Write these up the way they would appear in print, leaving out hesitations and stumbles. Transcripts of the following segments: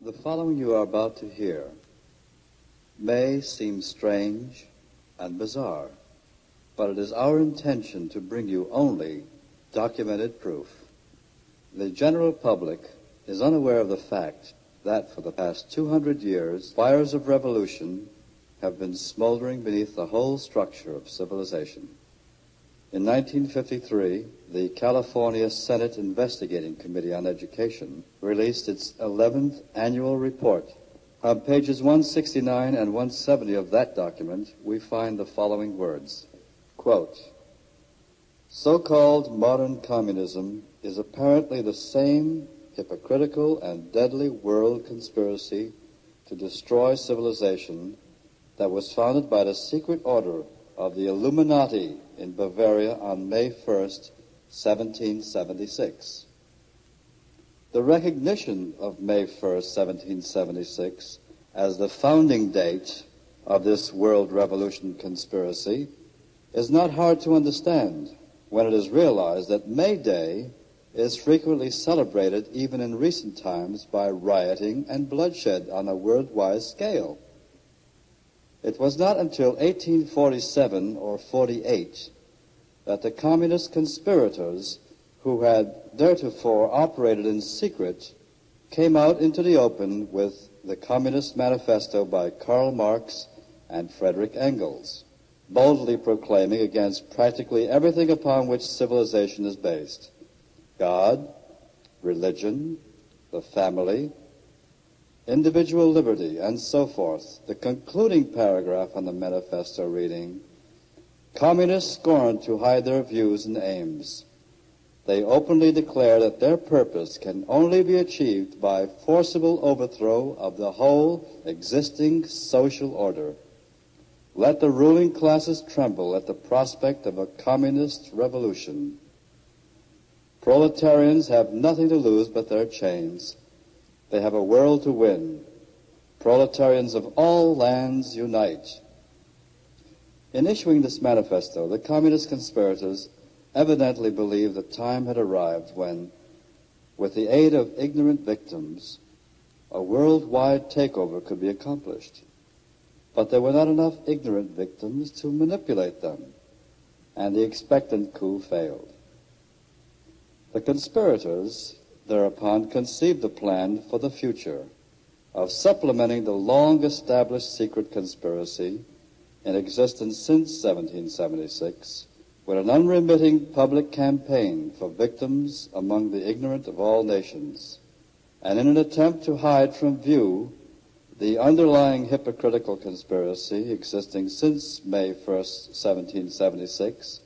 The following you are about to hear may seem strange and bizarre, but it is our intention to bring you only documented proof. The general public is unaware of the fact that for the past 200 years, fires of revolution have been smoldering beneath the whole structure of civilization. In 1953, the California Senate Investigating Committee on Education released its 11th annual report. On pages 169 and 170 of that document, we find the following words, quote, "So-called modern communism is apparently the same hypocritical and deadly world conspiracy to destroy civilization that was founded by the secret order of the Illuminati in Bavaria on May 1st, 1776. The recognition of May 1st, 1776, as the founding date of this world revolution conspiracy is not hard to understand when it is realized that May Day is frequently celebrated even in recent times by rioting and bloodshed on a worldwide scale. It was not until 1847 or 48 that the communist conspirators who had theretofore operated in secret came out into the open with the Communist Manifesto by Karl Marx and Frederick Engels, boldly proclaiming against practically everything upon which civilization is based: God, religion, the family, individual liberty, and so forth. The concluding paragraph on the manifesto reading, "Communists scorn to hide their views and aims. They openly declare that their purpose can only be achieved by forcible overthrow of the whole existing social order. Let the ruling classes tremble at the prospect of a communist revolution. Proletarians have nothing to lose but their chains. They have a world to win. Proletarians of all lands unite." In issuing this manifesto, the communist conspirators evidently believed the time had arrived when, with the aid of ignorant victims, a worldwide takeover could be accomplished. But there were not enough ignorant victims to manipulate them, and the expectant coup failed. The conspirators thereupon conceived a plan for the future of supplementing the long-established secret conspiracy in existence since 1776 with an unremitting public campaign for victims among the ignorant of all nations. And in an attempt to hide from view the underlying hypocritical conspiracy existing since May 1st, 1776,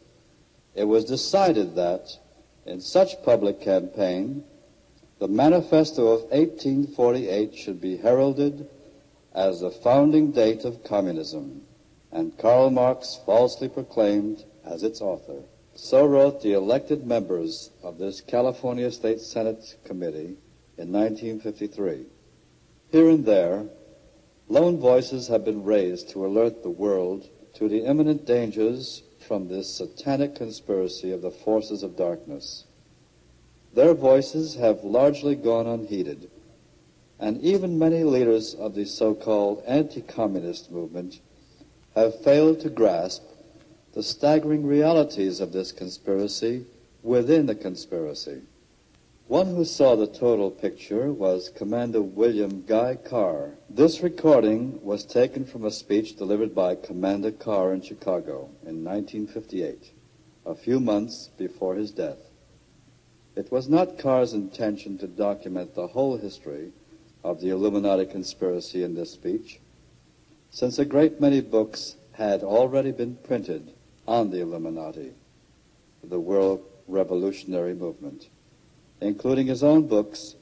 it was decided that in such public campaign, the Manifesto of 1848 should be heralded as the founding date of communism, and Karl Marx falsely proclaimed as its author. So wrote the elected members of this California State Senate Committee in 1953. Here and there, lone voices have been raised to alert the world to the imminent dangers from this satanic conspiracy of the forces of darkness. Their voices have largely gone unheeded, and even many leaders of the so-called anti-communist movement have failed to grasp the staggering realities of this conspiracy within the conspiracy. One who saw the total picture was Commander William Guy Carr. This recording was taken from a speech delivered by Commander Carr in Chicago in 1958, a few months before his death. It was not Carr's intention to document the whole history of the Illuminati conspiracy in this speech, since a great many books had already been printed on the Illuminati, the world revolutionary movement, including his own books,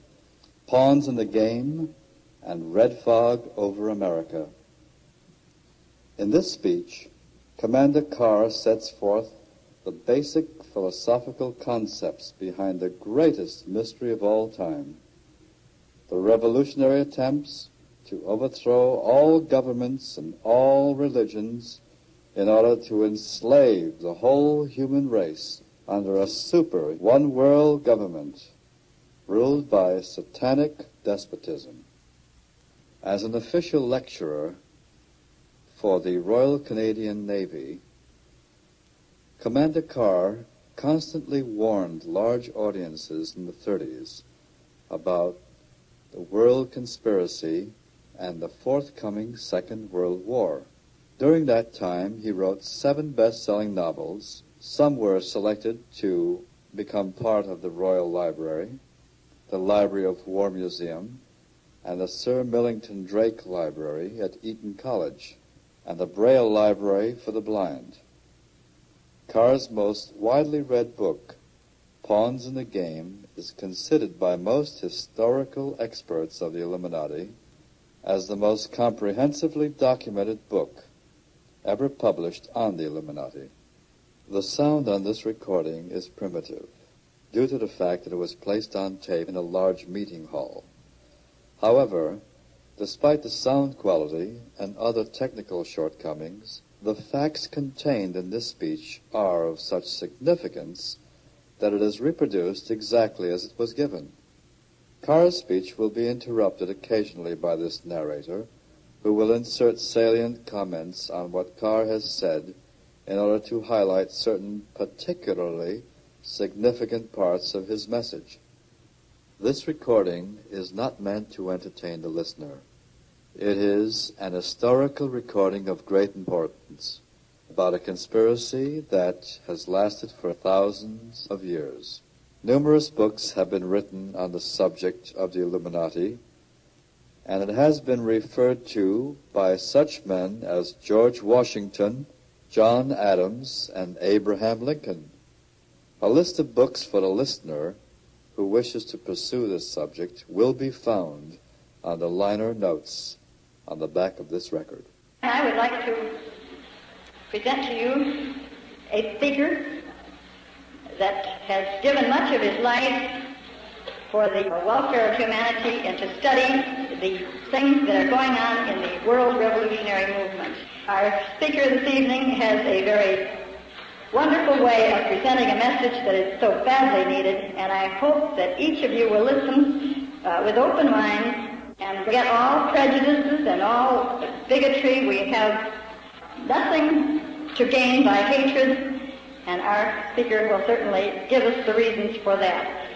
Pawns in the Game and Red Fog over America. In this speech, Commander Carr sets forth the basic philosophical concepts behind the greatest mystery of all time, the revolutionary attempts to overthrow all governments and all religions in order to enslave the whole human race under a super one-world government ruled by satanic despotism. As an official lecturer for the Royal Canadian Navy, Commander Carr constantly warned large audiences in the 30s about the world conspiracy and the forthcoming Second World War. During that time, he wrote 7 best-selling novels. Some were selected to become part of the Royal Library, the Library of War Museum, and the Sir Millington Drake Library at Eton College, and the Braille Library for the Blind. Carr's most widely read book, Pawns in the Game, is considered by most historical experts of the Illuminati as the most comprehensively documented book ever published on the Illuminati. The sound on this recording is primitive, due to the fact that it was placed on tape in a large meeting hall. However, despite the sound quality and other technical shortcomings, the facts contained in this speech are of such significance that it is reproduced exactly as it was given. Carr's speech will be interrupted occasionally by this narrator, who will insert salient comments on what Carr has said in order to highlight certain particularly significant parts of his message. This recording is not meant to entertain the listener. It is an historical recording of great importance about a conspiracy that has lasted for thousands of years. Numerous books have been written on the subject of the Illuminati, and it has been referred to by such men as George Washington, John Adams, and Abraham Lincoln. A list of books for the listener who wishes to pursue this subject will be found on the liner notes on the back of this record. I would like to present to you a speaker that has given much of his life for the welfare of humanity and to study the things that are going on in the world revolutionary movement. Our speaker this evening has a very wonderful way of presenting a message that is so badly needed, and I hope that each of you will listen with open minds and forget all prejudices and all bigotry. We have nothing to gain by hatred, and our speaker will certainly give us the reasons for that.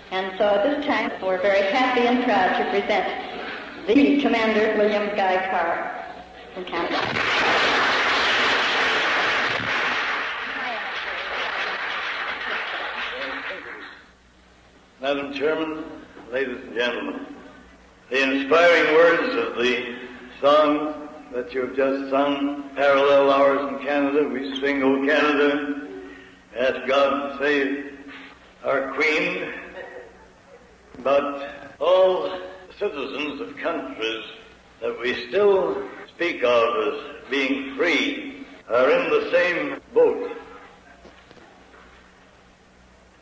And so at this time, we're very happy and proud to present the Commander William Guy Carr from Canada. Madam Chairman, ladies and gentlemen, the inspiring words of the song that you have just sung, Parallel Hours in Canada, we sing, O Canada, ask God to save our Queen, but all citizens of countries that we still speak of as being free are in the same boat.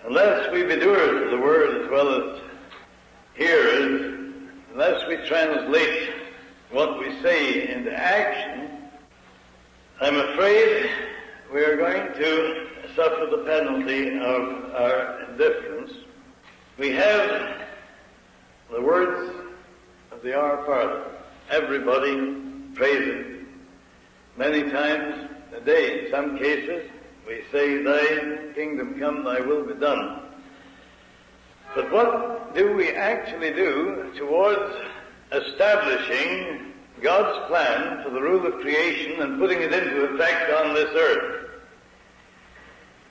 Unless we be doers of the word as well as hearers, unless we translate what we say into action, I'm afraid we are going to suffer the penalty of our indifference. We have the words of the Our Father. Everybody prays it. Many times a day, in some cases, we say, Thy kingdom come, Thy will be done. But what do we actually do towards establishing God's plan for the rule of creation and putting it into effect on this earth?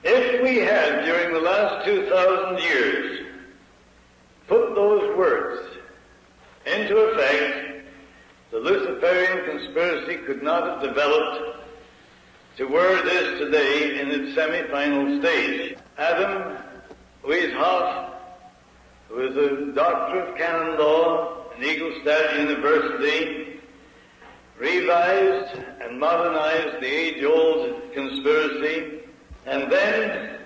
If we had, during the last 2,000 years, put those words into effect, the Luciferian conspiracy could not have developed to where it is today in its semi-final stage. Adam Weishaupt, who is a doctor of canon law in Ingolstadt University, revised and modernized the age-old conspiracy, and then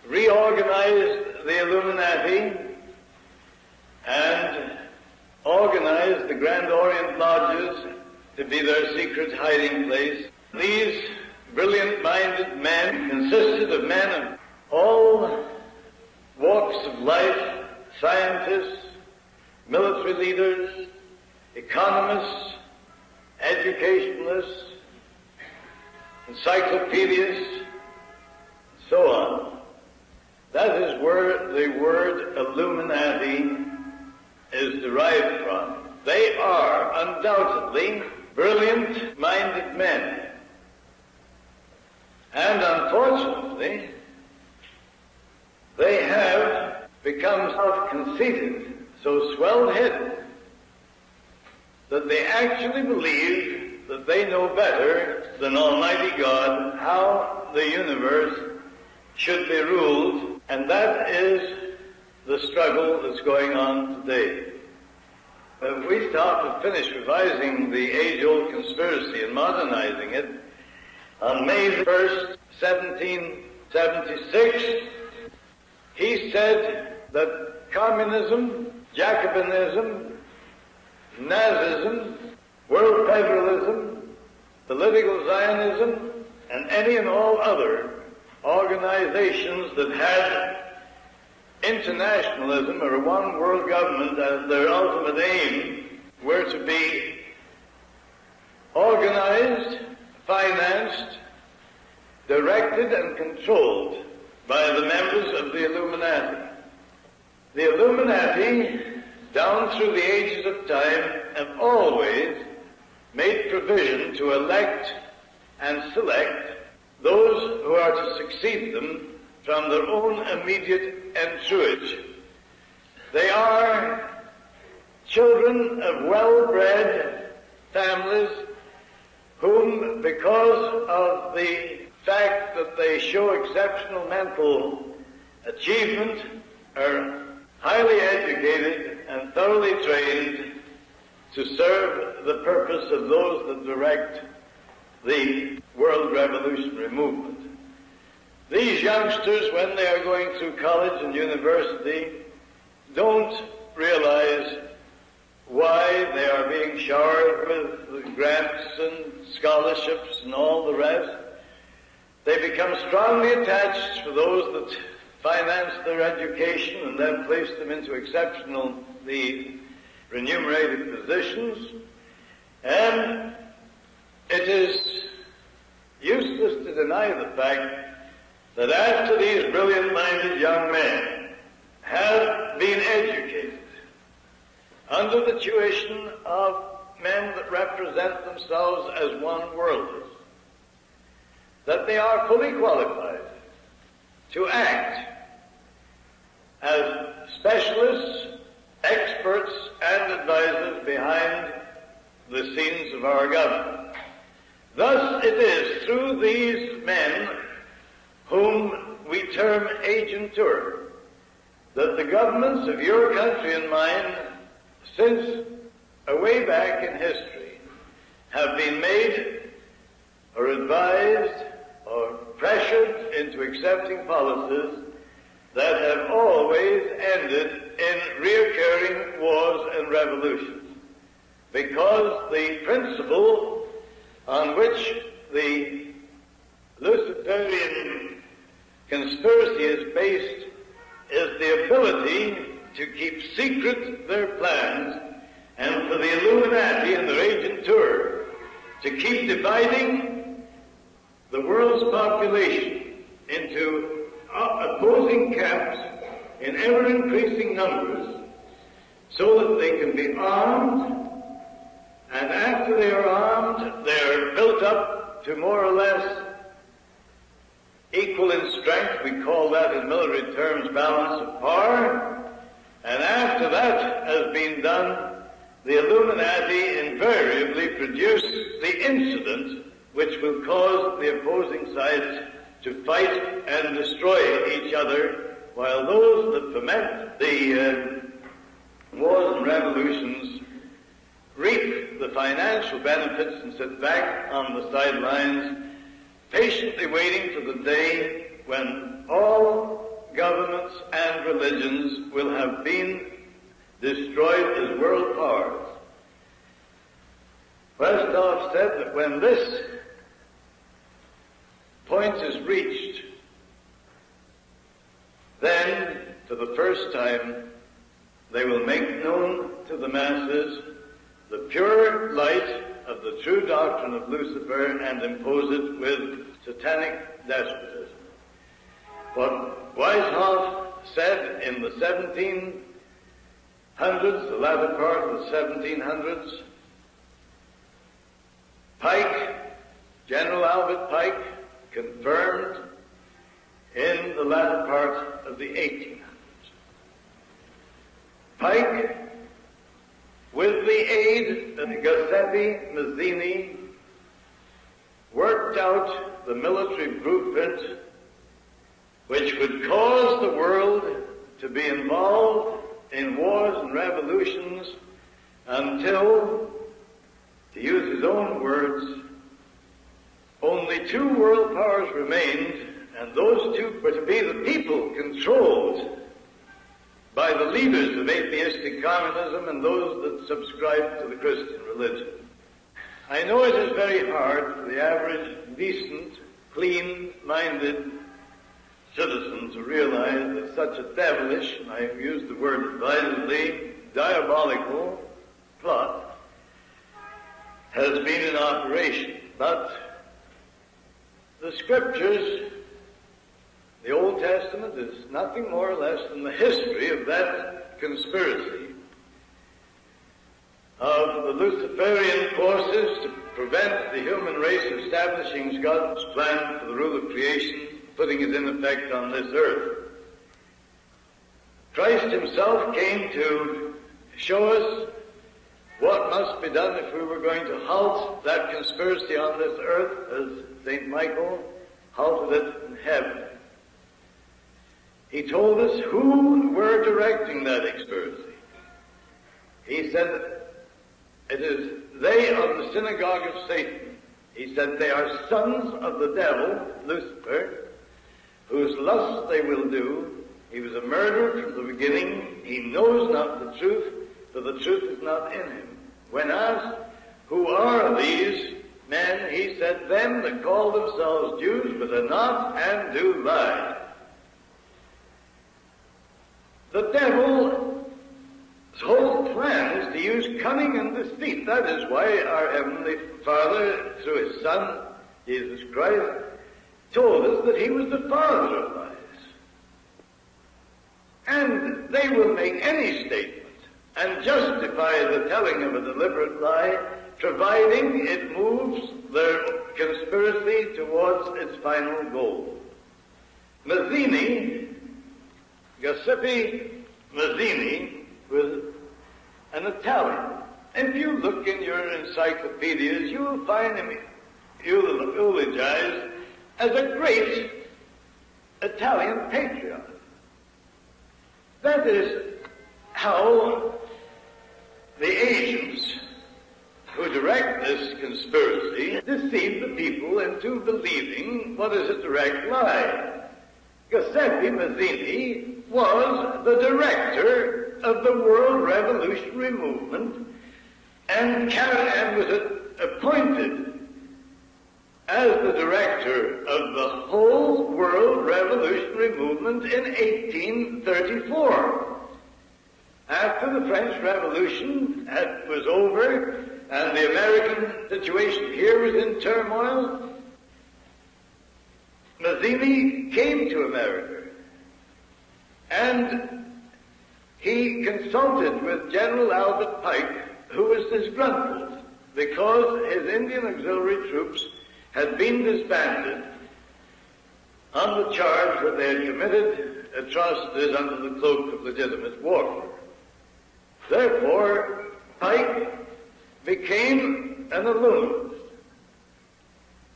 reorganized the Illuminati and organized the Grand Orient Lodges to be their secret hiding place. These brilliant-minded men consisted of men of all walks of life, scientists, military leaders, economists, educationalists, encyclopedias, and so on. That is where the word Illuminati is derived from. They are undoubtedly brilliant-minded men. And unfortunately, they have become self-conceited, so swell-headed, that they actually believe that they know better than Almighty God how the universe should be ruled, and that is the struggle that's going on today. If we stop and finish revising the age-old conspiracy and modernizing it, on May 1st, 1776, he said that communism, Jacobinism, Nazism, world federalism, political Zionism, and any and all other organizations that had internationalism or one world government as their ultimate aim were to be organized, financed, directed, and controlled by the members of the Illuminati. The Illuminati, down through the ages of time, have always made provision to elect and select those who are to succeed them from their own immediate entourage. They are children of well-bred families whom, because of the fact that they show exceptional mental achievement, are highly educated and thoroughly trained to serve the purpose of those that direct the world revolutionary movement. These youngsters, when they are going through college and university, don't realize why they are being showered with grants and scholarships and all the rest. They become strongly attached to those that finance their education and then place them into exceptionally remunerated positions. And it is useless to deny the fact that after these brilliant-minded young men have been educated under the tuition of men that represent themselves as one-worlders, that they are fully qualified to act as specialists, experts, and advisors behind the scenes of our government. Thus it is through these men, whom we term agentur, that the governments of your country and mine, since way back in history, have been made or advised or pressured into accepting policies that have always ended in reoccurring wars and revolutions. Because the principle on which the Luciferian conspiracy is based is the ability to keep secret their plans, and for the Illuminati and their agentur to keep dividing the world's population into opposing camps in ever-increasing numbers, so that they can be armed, and after they are armed, they are built up to more or less equal in strength. We call that in military terms balance of power. And after that has been done, the Illuminati invariably produce the incident which will cause the opposing sides to fight and destroy each other, while those that foment the wars and revolutions reap the financial benefits and sit back on the sidelines, patiently waiting for the day when all governments and religions will have been destroyed as world powers. Westoff said that when this point is reached, then, for the first time, they will make known to the masses the pure light of the true doctrine of Lucifer and impose it with satanic despotism. What Weishaupt said in the 1700s, the latter part of the 1700s, Pike, General Albert Pike, confirmed in the latter part of the 1800s. Pike, with the aid of Giuseppe Mazzini, worked out the military blueprint which would cause the world to be involved in wars and revolutions until, to use his own words, only two world powers remained, and those two were to be the people controlled by the leaders of atheistic communism and those that subscribe to the Christian religion. I know it is very hard for the average, decent, clean-minded citizen to realize that such a devilish, and I use the word advisedly, diabolical plot has been in operation. But the Scriptures, the Old Testament, is nothing more or less than the history of that conspiracy of the Luciferian forces to prevent the human race establishing God's plan for the rule of creation, putting it in effect on this earth. Christ himself came to show us what must be done if we were going to halt that conspiracy on this earth, as St. Michael halted it in heaven. He told us who were directing that conspiracy. He said, it is they of the synagogue of Satan. He said, they are sons of the devil, Lucifer, whose lusts they will do. He was a murderer from the beginning. He knows not the truth, for the truth is not in him. When asked, who are these men, he said, them that call themselves Jews, but are not, and do lie. The devil's whole plan is to use cunning and deceit. That is why our Heavenly Father, through His Son, Jesus Christ, told us that He was the father of lies. And they will make any statement and justify the telling of a deliberate lie, providing it moves their conspiracy towards its final goal. Mazzini, Giuseppe Mazzini, was an Italian. If you look in your encyclopedias, you will find him eulogized as a great Italian patriot. That is how the agents who direct this conspiracy deceive the people into believing what is a direct lie. Giuseppe Mazzini was the director of the World Revolutionary Movement and was appointed as the director of the whole World Revolutionary Movement in 1834. After the French Revolution was over and the American situation here was in turmoil, Mazzini came to America and he consulted with General Albert Pike, who was disgruntled because his Indian auxiliary troops had been disbanded on the charge that they had committed atrocities under the cloak of legitimate warfare. Therefore, Pike became an Illuminist,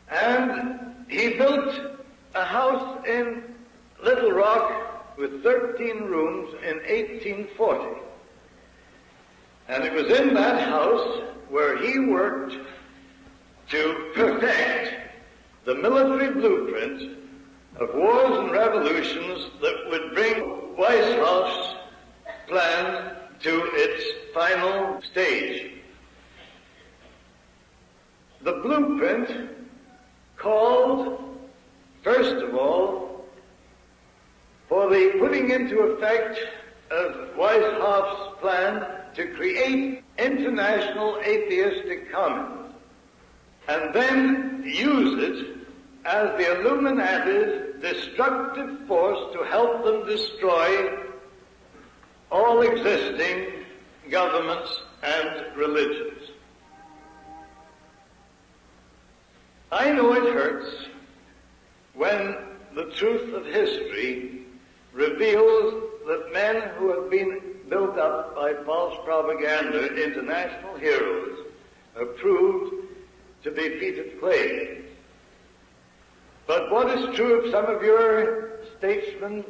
and he built a house in Little Rock with 13 rooms in 1840. And it was in that house where he worked to perfect the military blueprint of wars and revolutions that would bring Weishaupt's plan to its final stage. The blueprint called, first of all, for the putting into effect of Weishaupt's plan to create international atheistic communism and then use it as the Illuminati's destructive force to help them destroy all existing governments and religions. I know it hurts when the truth of history reveals that men who have been built up by false propaganda into national heroes are proved to be feet of clay. But what is true of some of your statesmen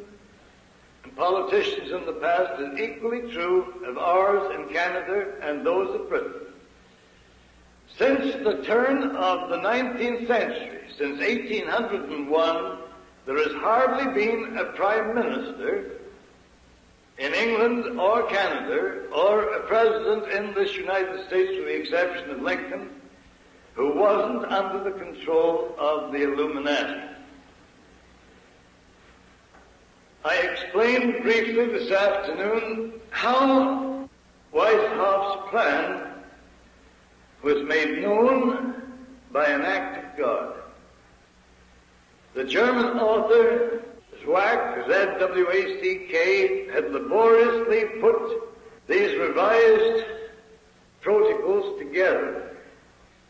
and politicians in the past is equally true of ours in Canada and those of Britain. Since the turn of the 19th century, since 1801, there has hardly been a prime minister in England or Canada or a president in this United States, with the exception of Lincoln, who wasn't under the control of the Illuminati. I explained briefly this afternoon how Weishoff's plan was made known by an act of God. The German author Zwack, Z-W-A-C-K, had laboriously put these revised protocols together,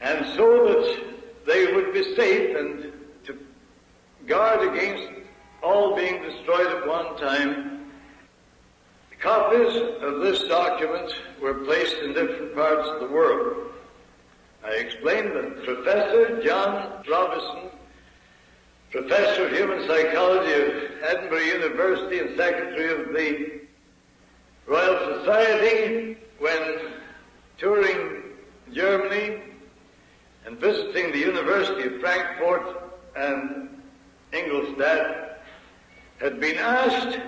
and so that they would be safe and to guard against all being destroyed at one time. Copies of this document were placed in different parts of the world. I explained that Professor John Robison, Professor of Human Psychology of Edinburgh University and Secretary of the Royal Society, when touring Germany and visiting the University of Frankfurt and Ingolstadt, had been asked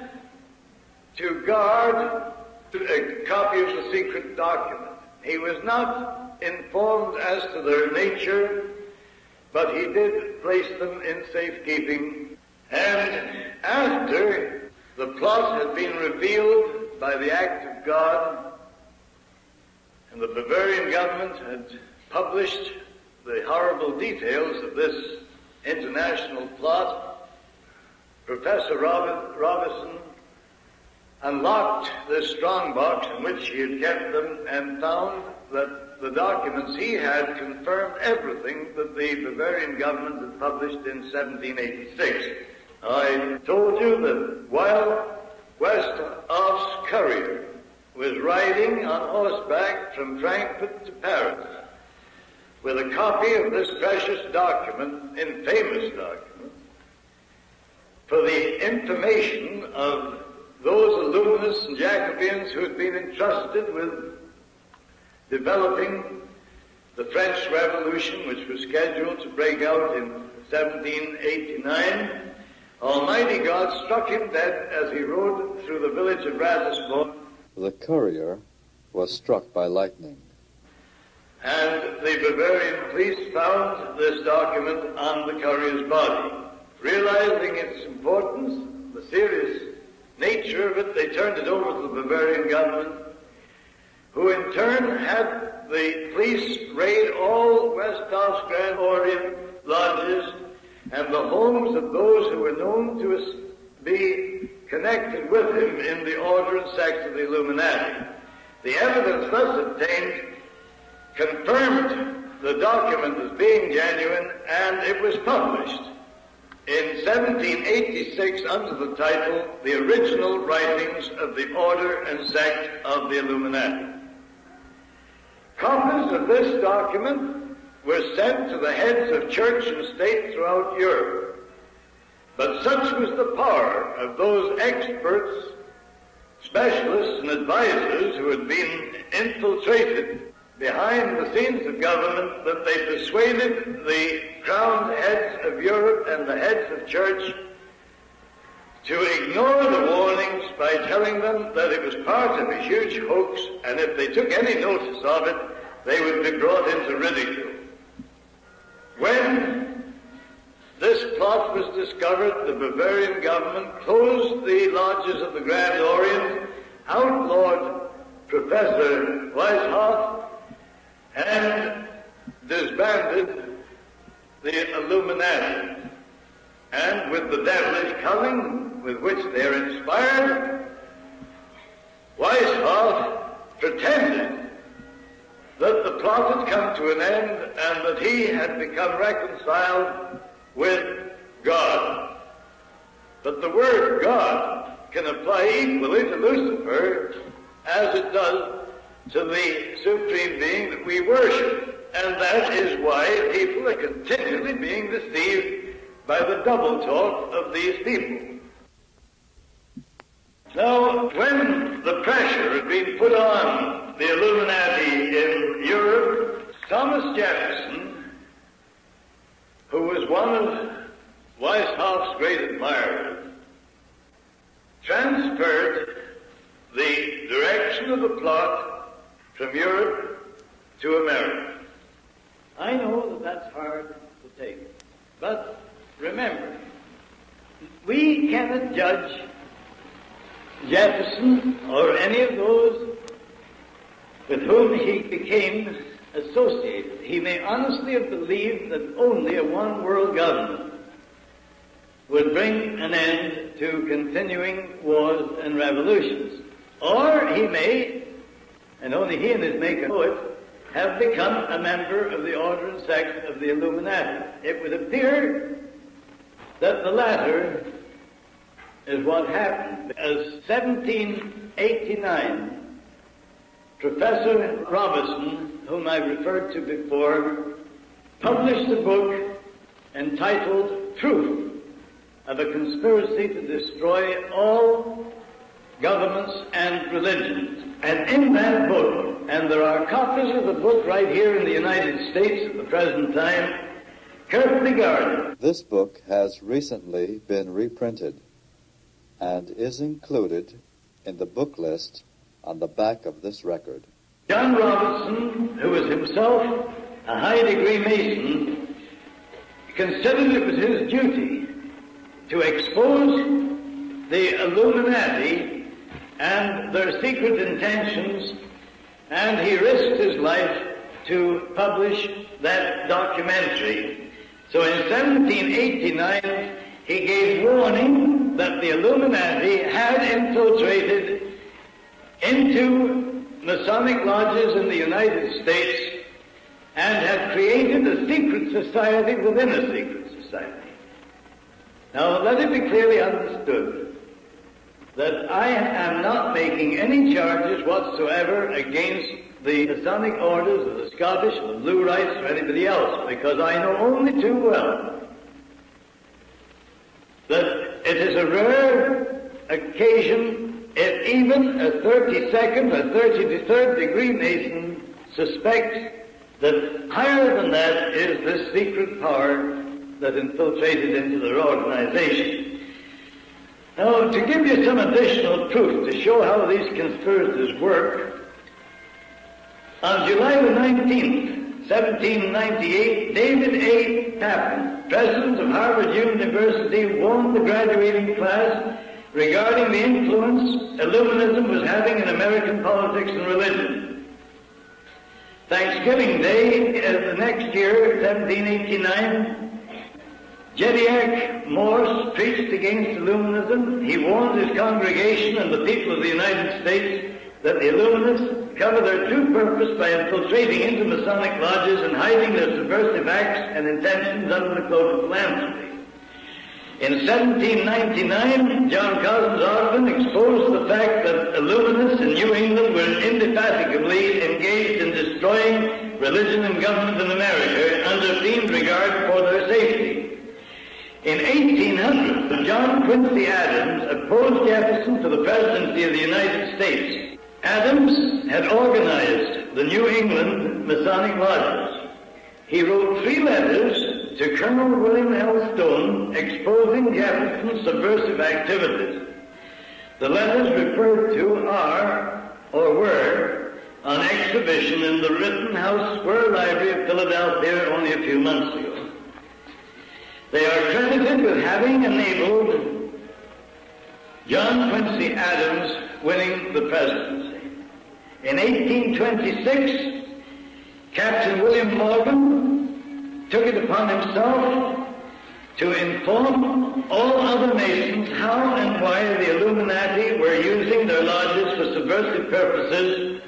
to guard a copy of the secret document. He was not informed as to their nature, but he did place them in safekeeping. And after the plot had been revealed by the act of God, and the Bavarian government had published the horrible details of this international plot, Professor Robison unlocked this strongbox in which he had kept them and found that the documents he had confirmed everything that the Bavarian government had published in 1786. I told you that while Weishoff's courier was riding on horseback from Frankfurt to Paris with a copy of this precious document, infamous document, for the information of those Illuminists and Jacobins who had been entrusted with developing the French Revolution, which was scheduled to break out in 1789, Almighty God struck him dead as he rode through the village of Ratisbon. The courier was struck by lightning. And the Bavarian police found this document on the courier's body. Realizing its importance, the serious nature of it, they turned it over to the Bavarian government, who in turn had the police raid all Weishoff's Grand Orient lodges and the homes of those who were known to be connected with him in the order and sect of the Illuminati. The evidence thus obtained confirmed the document as being genuine, and it was published in 1786 under the title, The Original Writings of the Order and Sect of the Illuminati. Copies of this document were sent to the heads of church and state throughout Europe. But such was the power of those experts, specialists, and advisors who had been infiltrated behind the scenes of government that they persuaded the crowned heads of Europe and the heads of church to ignore the warnings by telling them that it was part of a huge hoax, and if they took any notice of it, they would be brought into ridicule. When this plot was discovered, the Bavarian government closed the lodges of the Grand Orient, outlawed Professor Weishaupt and disbanded the Illuminati. And with the devilish cunning with which they are inspired, Weishaupt pretended that the plot had come to an end and that he had become reconciled with God. But the word God can apply equally to Lucifer as it does to the Supreme Being that we worship. And that is why people are continually being deceived by the double talk of these people. Now, when the pressure had been put on the Illuminati in Europe, Thomas Jefferson, who was one of Weishaupt's great admirers, transferred the direction of the plot from Europe to America. I know that that's hard to take, but remember, we cannot judge Jefferson or any of those with whom he became associated. He may honestly have believed that only a one-world government would bring an end to continuing wars and revolutions. Or he may, and only he and his maker know it, have become a member of the order and sect of the Illuminati. It would appear that the latter is what happened. As 1789, Professor Robinson, whom I referred to before, published a book entitled Truth of a Conspiracy to Destroy All Governments and Religions. And in that book, and there are copies of the book right here in the United States at the present time, carefully guarded. This book has recently been reprinted and is included in the book list on the back of this record. John Robinson, who was himself a high-degree Mason, considered it was his duty to expose the Illuminati and their secret intentions, and he risked his life to publish that documentary. So in 1789, he gave warning that the Illuminati had infiltrated into Masonic lodges in the United States and had created a secret society within a secret society. Now, let it be clearly understood that I am not making any charges whatsoever against the Masonic orders of the Scottish, or the Blue Rights, or anybody else, because I know only too well that it is a rare occasion if even a 32nd or 33rd degree Mason suspects that higher than that is this secret power that infiltrated into their organization. Now, to give you some additional proof to show how these conspirators work, on July the 19th, 1798, David A. Tappan, president of Harvard University, warned the graduating class regarding the influence Illuminism was having in American politics and religion. Thanksgiving Day, the next year, 1789, Jedediah Morse preached against Illuminism. He warned his congregation and the people of the United States that the Illuminists cover their true purpose by infiltrating into Masonic lodges and hiding their subversive acts and intentions under the cloak of philanthropy. In 1799, John Cosmos Ogden exposed the fact that Illuminists in New England were indefatigably engaged in destroying religion and government in America under deemed regard for their safety. In 1800, John Quincy Adams opposed Jefferson to the presidency of the United States. Adams had organized the New England Masonic lodges. He wrote 3 letters to Colonel William L. Stone exposing Jefferson's subversive activities. The letters referred to are, or were, on exhibition in the Rittenhouse Square Library of Philadelphia only a few months ago. They are credited with having enabled John Quincy Adams winning the presidency. In 1826, Captain William Morgan took it upon himself to inform all other Masons how and why the Illuminati were using their lodges for subversive purposes.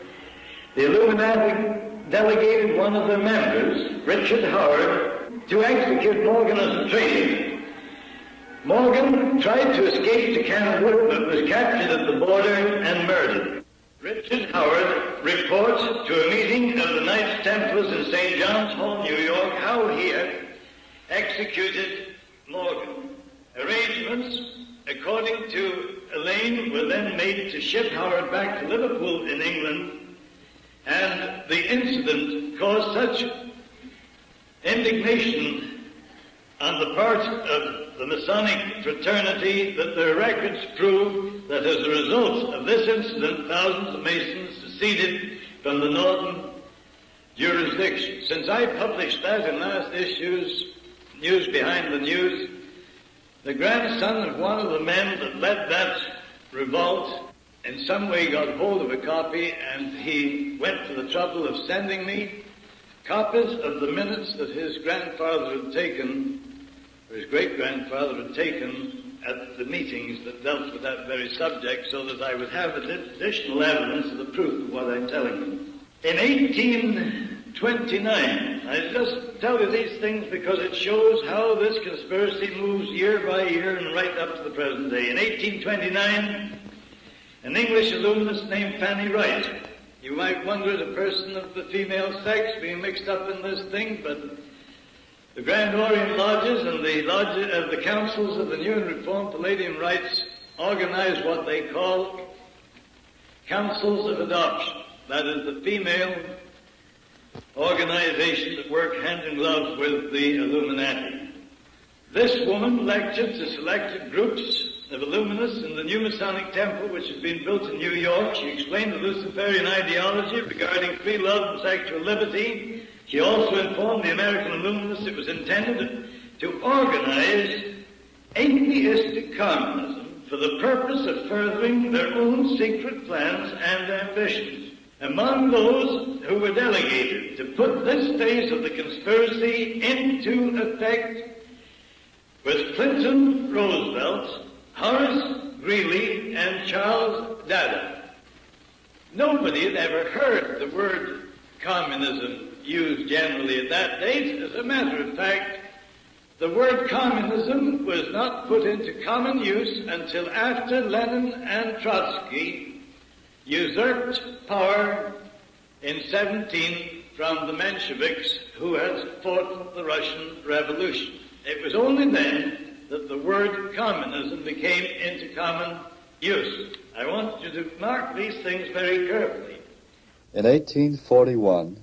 The Illuminati delegated one of their members, Richard Howard, to execute Morgan as a traitor. Morgan tried to escape to Canada, but was captured at the border and murdered. Richard Howard reports to a meeting of the Knights Templars in St. John's Hall, New York, how he had executed Morgan. Arrangements, according to Elaine, were then made to ship Howard back to Liverpool in England, and the incident caused such indignation on the part of the Masonic fraternity that their records prove that as a result of this incident, thousands of Masons seceded from the northern jurisdiction. Since I published that in last issue's News Behind the News, the grandson of one of the men that led that revolt in some way got hold of a copy, and he went to the trouble of sending me copies of the minutes that his grandfather had taken, or his great-grandfather had taken at the meetings that dealt with that very subject, so that I would have additional evidence of the truth of what I'm telling you. In 1829, I just tell you these things because it shows how this conspiracy moves year by year and right up to the present day. In 1829, an English Illuminist named Fanny Wright. You might wonder at a person of the female sex being mixed up in this thing, but the Grand Orient Lodges and the councils of the New and Reformed Palladium Rites organize what they call councils of adoption. That is the female organization that work hand in glove with the Illuminati. This woman lectured to selected groups of Illuminists in the new Masonic temple which has been built in New York. She explained the Luciferian ideology regarding free love and sexual liberty. She also informed the American Illuminists it was intended to organize atheistic communism for the purpose of furthering their own secret plans and ambitions. Among those who were delegated to put this phase of the conspiracy into effect was Clinton Roosevelt, Horace Greeley, and Charles Dada. Nobody had ever heard the word communism used generally at that date. As a matter of fact, the word communism was not put into common use until after Lenin and Trotsky usurped power in 17 from the Mensheviks who had fought the Russian Revolution. It was only then that the word communism became into common use. I want you to mark these things very carefully. In 1841,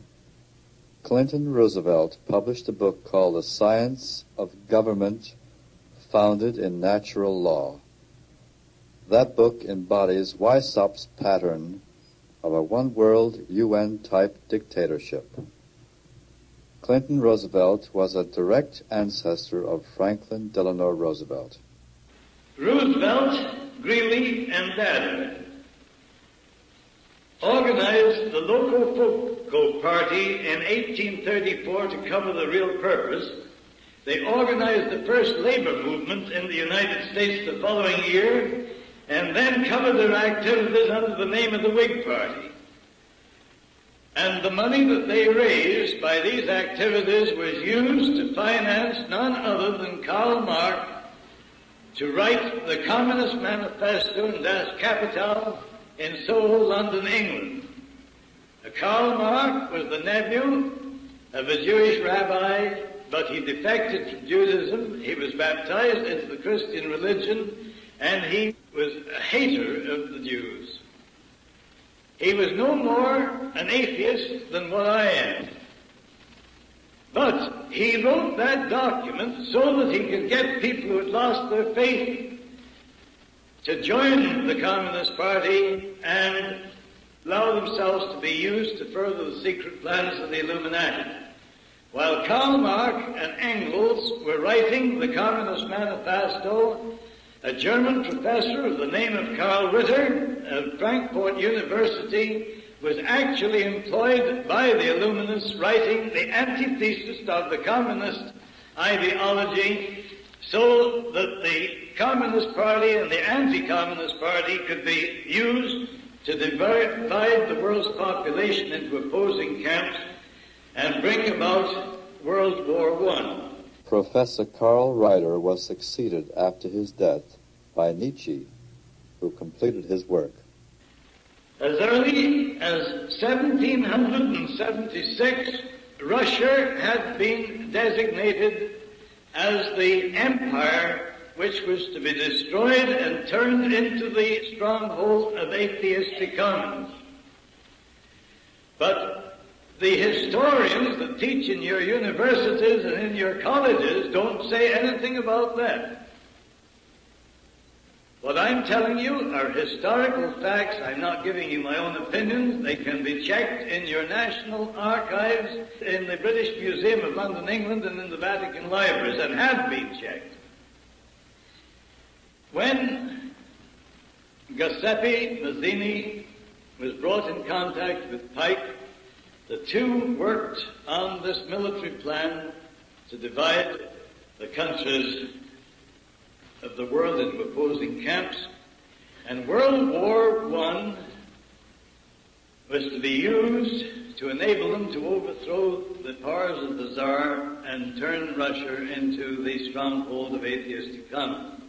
Clinton Roosevelt published a book called The Science of Government Founded in Natural Law. That book embodies Weissaup's pattern of a one-world UN-type dictatorship. Clinton Roosevelt was a direct ancestor of Franklin Delano Roosevelt. Roosevelt, Greeley, and Dada organized the Locofoco Party in 1834 to cover the real purpose. They organized the first labor movement in the United States the following year, and then covered their activities under the name of the Whig Party. And the money that they raised by these activities was used to finance none other than Karl Marx to write the Communist Manifesto in Das Kapital in Soho, London, England. Karl Marx was the nephew of a Jewish rabbi, but he defected from Judaism. He was baptized into the Christian religion, and he was a hater of the Jews. He was no more an atheist than what I am. But he wrote that document so that he could get people who had lost their faith to join the Communist Party and allow themselves to be used to further the secret plans of the Illuminati. While Karl Marx and Engels were writing the Communist Manifesto, a German professor of the name of Karl Ritter of Frankfurt University was actually employed by the Illuminists, writing the antithesis of the communist ideology, so that the Communist Party and the anti-Communist Party could be used to divide the world's population into opposing camps and bring about World War I. Professor Karl Ryder was succeeded after his death by Nietzsche, who completed his work. As early as 1776, Russia had been designated as the empire which was to be destroyed and turned into the stronghold of atheistic communism. But the historians that teach in your universities and in your colleges don't say anything about that. What I'm telling you are historical facts. I'm not giving you my own opinions. They can be checked in your national archives, in the British Museum of London, England, and in the Vatican libraries, and have been checked. When Giuseppe Mazzini was brought in contact with Pike, the two worked on this military plan to divide the countries of the world into opposing camps, and World War I was to be used to enable them to overthrow the powers of the Tsar and turn Russia into the stronghold of atheistic communism.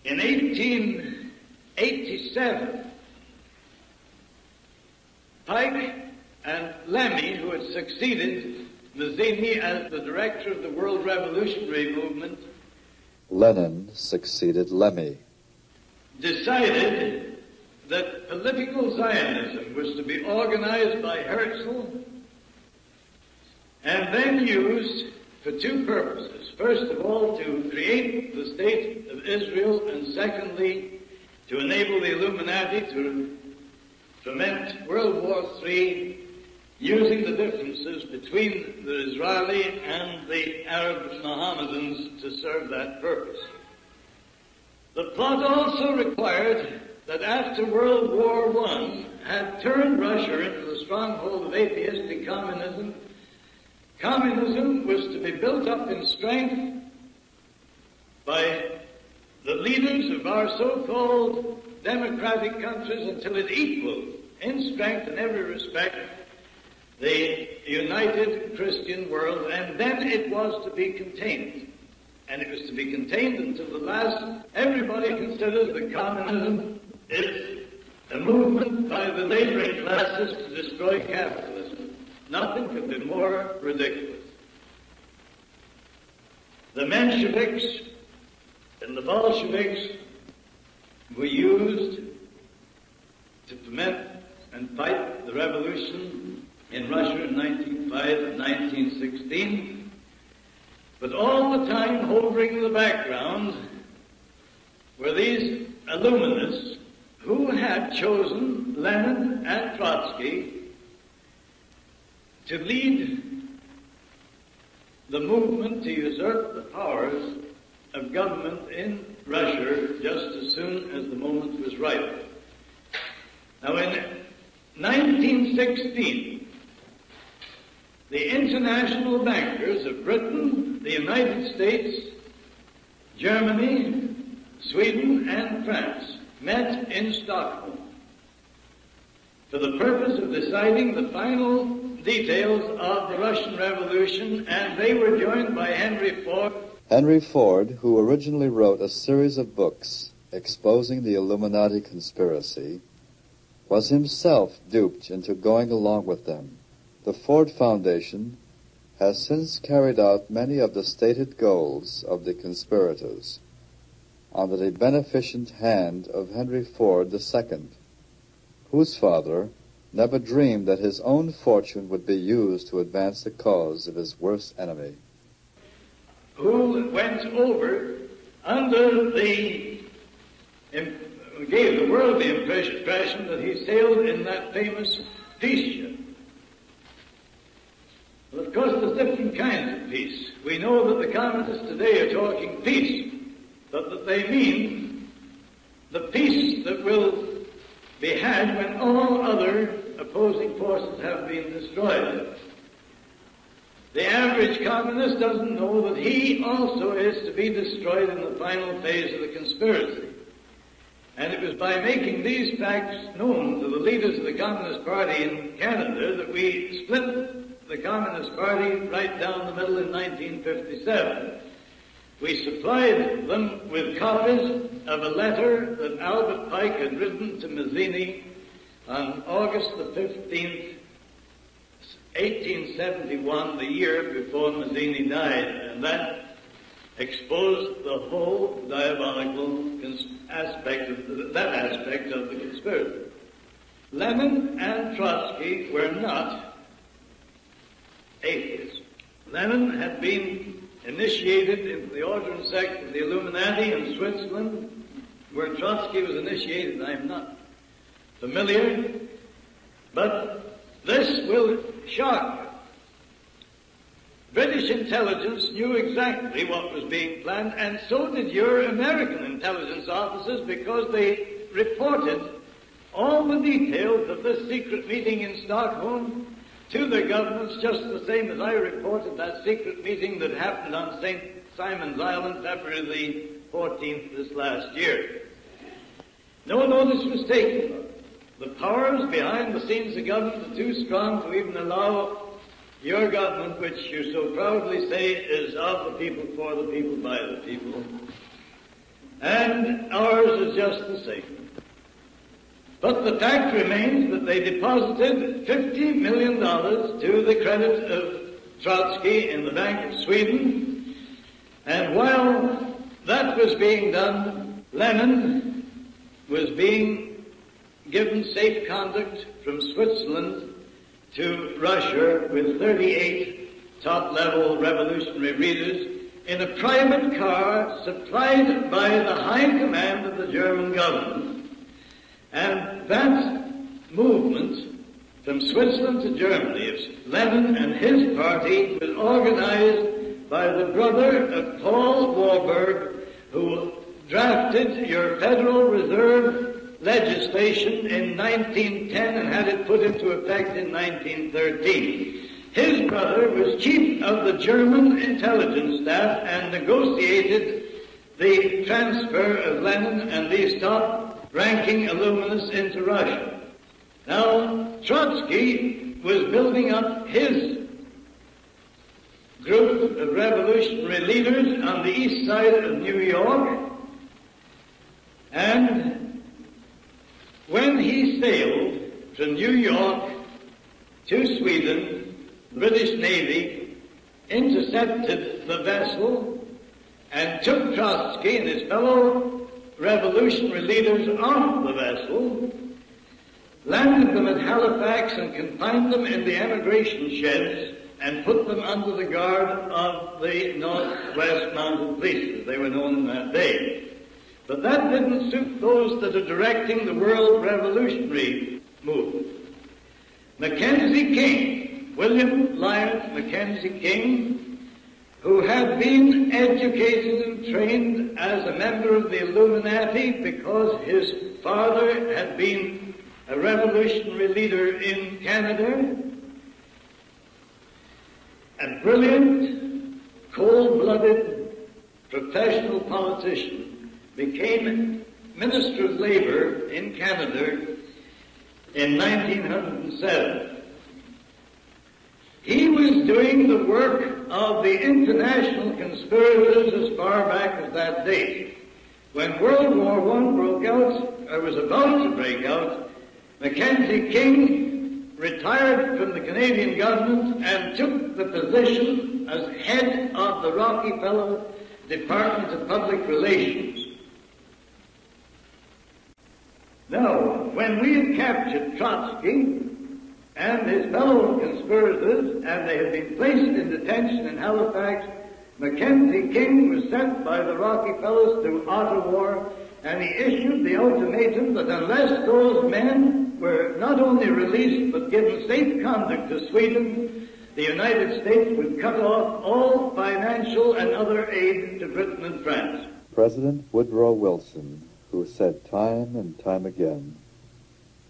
In 1887, Pike and Lemmy, who had succeeded Mazzini as the director of the World Revolutionary Movement, Lenin succeeded Lemmy. Decided that political Zionism was to be organized by Herzl and then used for two purposes. First of all, to create the state of Israel, and secondly, to enable the Illuminati to foment World War III, using the differences between the Israeli and the Arab Mohammedans to serve that purpose. The plot also required that after World War I had turned Russia into the stronghold of atheistic communism, communism was to be built up in strength by the leaders of our so-called democratic countries until it equaled in strength in every respect the united Christian world, and then it was to be contained. And it was to be contained until the last. Everybody considers that communism is a movement by the laboring classes to destroy capitalism. Nothing could be more ridiculous. The Mensheviks and the Bolsheviks were used to foment and fight the revolution in Russia in 1905 and 1916, but all the time hovering in the background were these Illuminists who had chosen Lenin and Trotsky to lead the movement to usurp the powers of government in Russia just as soon as the moment was ripe. Now, in 1916, the international bankers of Britain, the United States, Germany, Sweden, and France met in Stockholm for the purpose of deciding the final details of the Russian Revolution, and they were joined by Henry Ford. Henry Ford, who originally wrote a series of books exposing the Illuminati conspiracy, was himself duped into going along with them. The Ford Foundation has since carried out many of the stated goals of the conspirators under the beneficent hand of Henry Ford II, whose father never dreamed that his own fortune would be used to advance the cause of his worst enemy. Who went over under gave the world the impression that he sailed in that famous peace ship. Well, of course, there's different kinds of peace. We know that the communists today are talking peace, but that they mean the peace that will be had when all other opposing forces have been destroyed. The average communist doesn't know that he also is to be destroyed in the final phase of the conspiracy. And it was by making these facts known to the leaders of the Communist Party in Canada that we split the Communist Party right down the middle in 1957. We supplied them with copies of a letter that Albert Pike had written to Mazzini on August the 15th, 1871, the year before Mazzini died, and that exposed the whole diabolical aspect of the conspiracy. Lenin and Trotsky were not atheists. Lenin had been initiated into the order and sect of the Illuminati in Switzerland, where Trotsky was initiated. I'm not familiar, but this will shock you. British intelligence knew exactly what was being planned, and so did your American intelligence officers, because they reported all the details of this secret meeting in Stockholm to their governments, just the same as I reported that secret meeting that happened on St. Simon's Island, February the 14th this last year. No notice was taken of it. The powers behind the scenes of government are too strong to even allow your government, which you so proudly say is of the people, for the people, by the people. And ours is just the same. But the fact remains that they deposited $50 million to the credit of Trotsky in the Bank of Sweden. And while that was being done, Lenin was being given safe conduct from Switzerland to Russia with 38 top-level revolutionary readers in a private car supplied by the high command of the German government. And that movement from Switzerland to Germany of Lenin and his party was organized by the brother of Paul Warburg, who drafted your Federal Reserve legislation in 1910 and had it put into effect in 1913. His brother was chief of the German intelligence staff and negotiated the transfer of Lenin and these top-ranking Illuminists into Russia. Now, Trotsky was building up his group of revolutionary leaders on the east side of New York, and when he sailed from New York to Sweden, the British Navy intercepted the vessel and took Trotsky and his fellow revolutionary leaders off the vessel, landed them at Halifax and confined them in the emigration sheds and put them under the guard of the Northwest Mounted Police, as they were known in that day. But that didn't suit those that are directing the world revolutionary movement. Mackenzie King, William Lyon Mackenzie King, who had been educated and trained as a member of the Illuminati because his father had been a revolutionary leader in Canada, a brilliant, cold-blooded, professional politician, became Minister of Labour in Canada in 1907. He was doing the work of the international conspirators as far back as that date. When World War I broke out, or was about to break out, Mackenzie King retired from the Canadian government and took the position as head of the Rockefeller Department of Public Relations. Now, when we had captured Trotsky and his fellow conspirators, and they had been placed in detention in Halifax, Mackenzie King was sent by the Rockefellers to Ottawa, and he issued the ultimatum that unless those men were not only released but given safe conduct to Sweden, the United States would cut off all financial and other aid to Britain and France. President Woodrow Wilson, who said time and time again,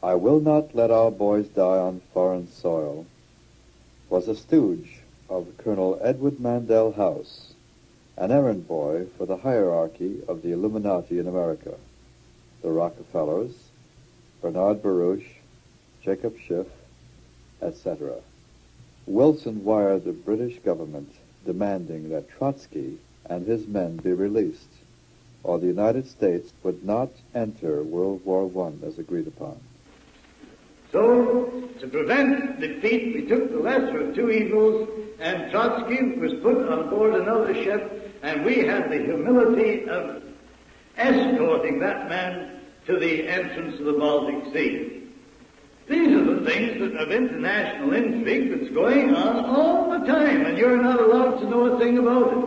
"I will not let our boys die on foreign soil," was a stooge of Colonel Edward Mandell House, an errand boy for the hierarchy of the Illuminati in America, the Rockefellers, Bernard Baruch, Jacob Schiff, etc. Wilson wired the British government demanding that Trotsky and his men be released, or the United States would not enter World War I as agreed upon. So, to prevent defeat, we took the lesser of two evils, and Trotsky was put on board another ship, and we had the humility of escorting that man to the entrance of the Baltic Sea. These are the things that of international intrigue that's going on all the time, and you're not allowed to know a thing about it.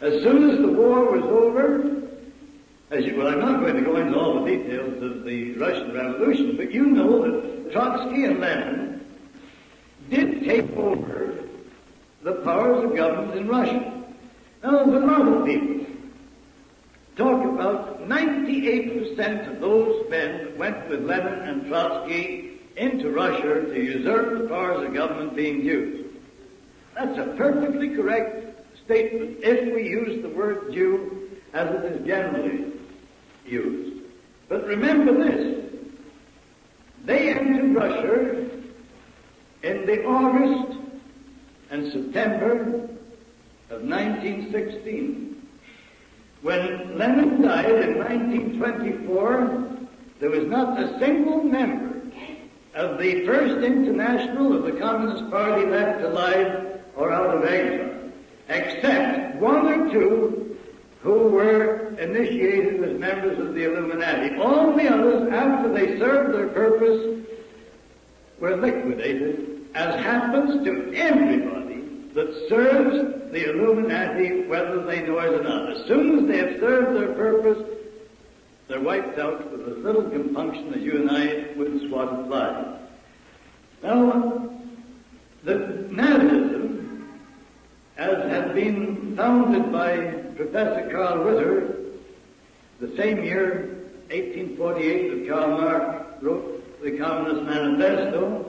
As soon as the war was over, well, I'm not going to go into all the details of the Russian Revolution, but you know that Trotsky and Lenin did take over the powers of government in Russia. Now, the normal people talk about 98% of those men that went with Lenin and Trotsky into Russia to usurp the powers of government being Jews. That's a perfectly correct statement if we use the word Jew as it is generally used. But remember this, they entered Russia in the August and September of 1916. When Lenin died in 1924, there was not a single member of the First International of the Communist Party left alive or out of exile, except one or two who were initiated as members of the Illuminati. All the others, after they served their purpose, were liquidated, as happens to everybody that serves the Illuminati, whether they know it or not. As soon as they have served their purpose, they're wiped out with as little compunction as you and I would swat a fly. Now, the Nazism, as had been founded by Professor Carl Ritter, the same year, 1848, that Karl Marx wrote the Communist Manifesto,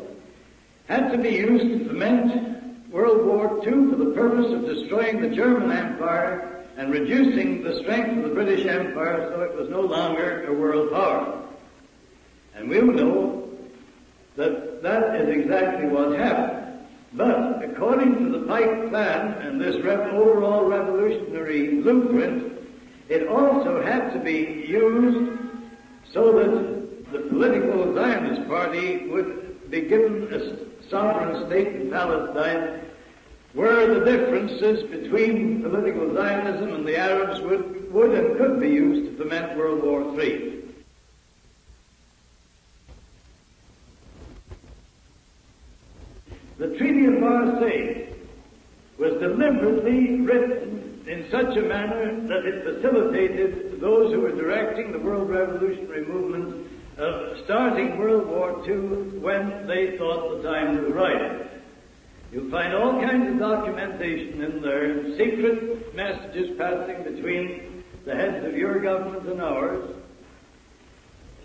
had to be used to foment World War II for the purpose of destroying the German Empire and reducing the strength of the British Empire so it was no longer a world power. And we'll know that that is exactly what happened. But according to the Pike Plan and this overall revolutionary blueprint, it also had to be used so that the political Zionist Party would be given a sovereign state in Palestine, where the differences between political Zionism and the Arabs would and could be used to foment World War III. The Treaty of Marseille was deliberately written in such a manner that it facilitated those who were directing the world revolutionary movement of starting World War II when they thought the time was right. You'll find all kinds of documentation in there, secret messages passing between the heads of your government and ours.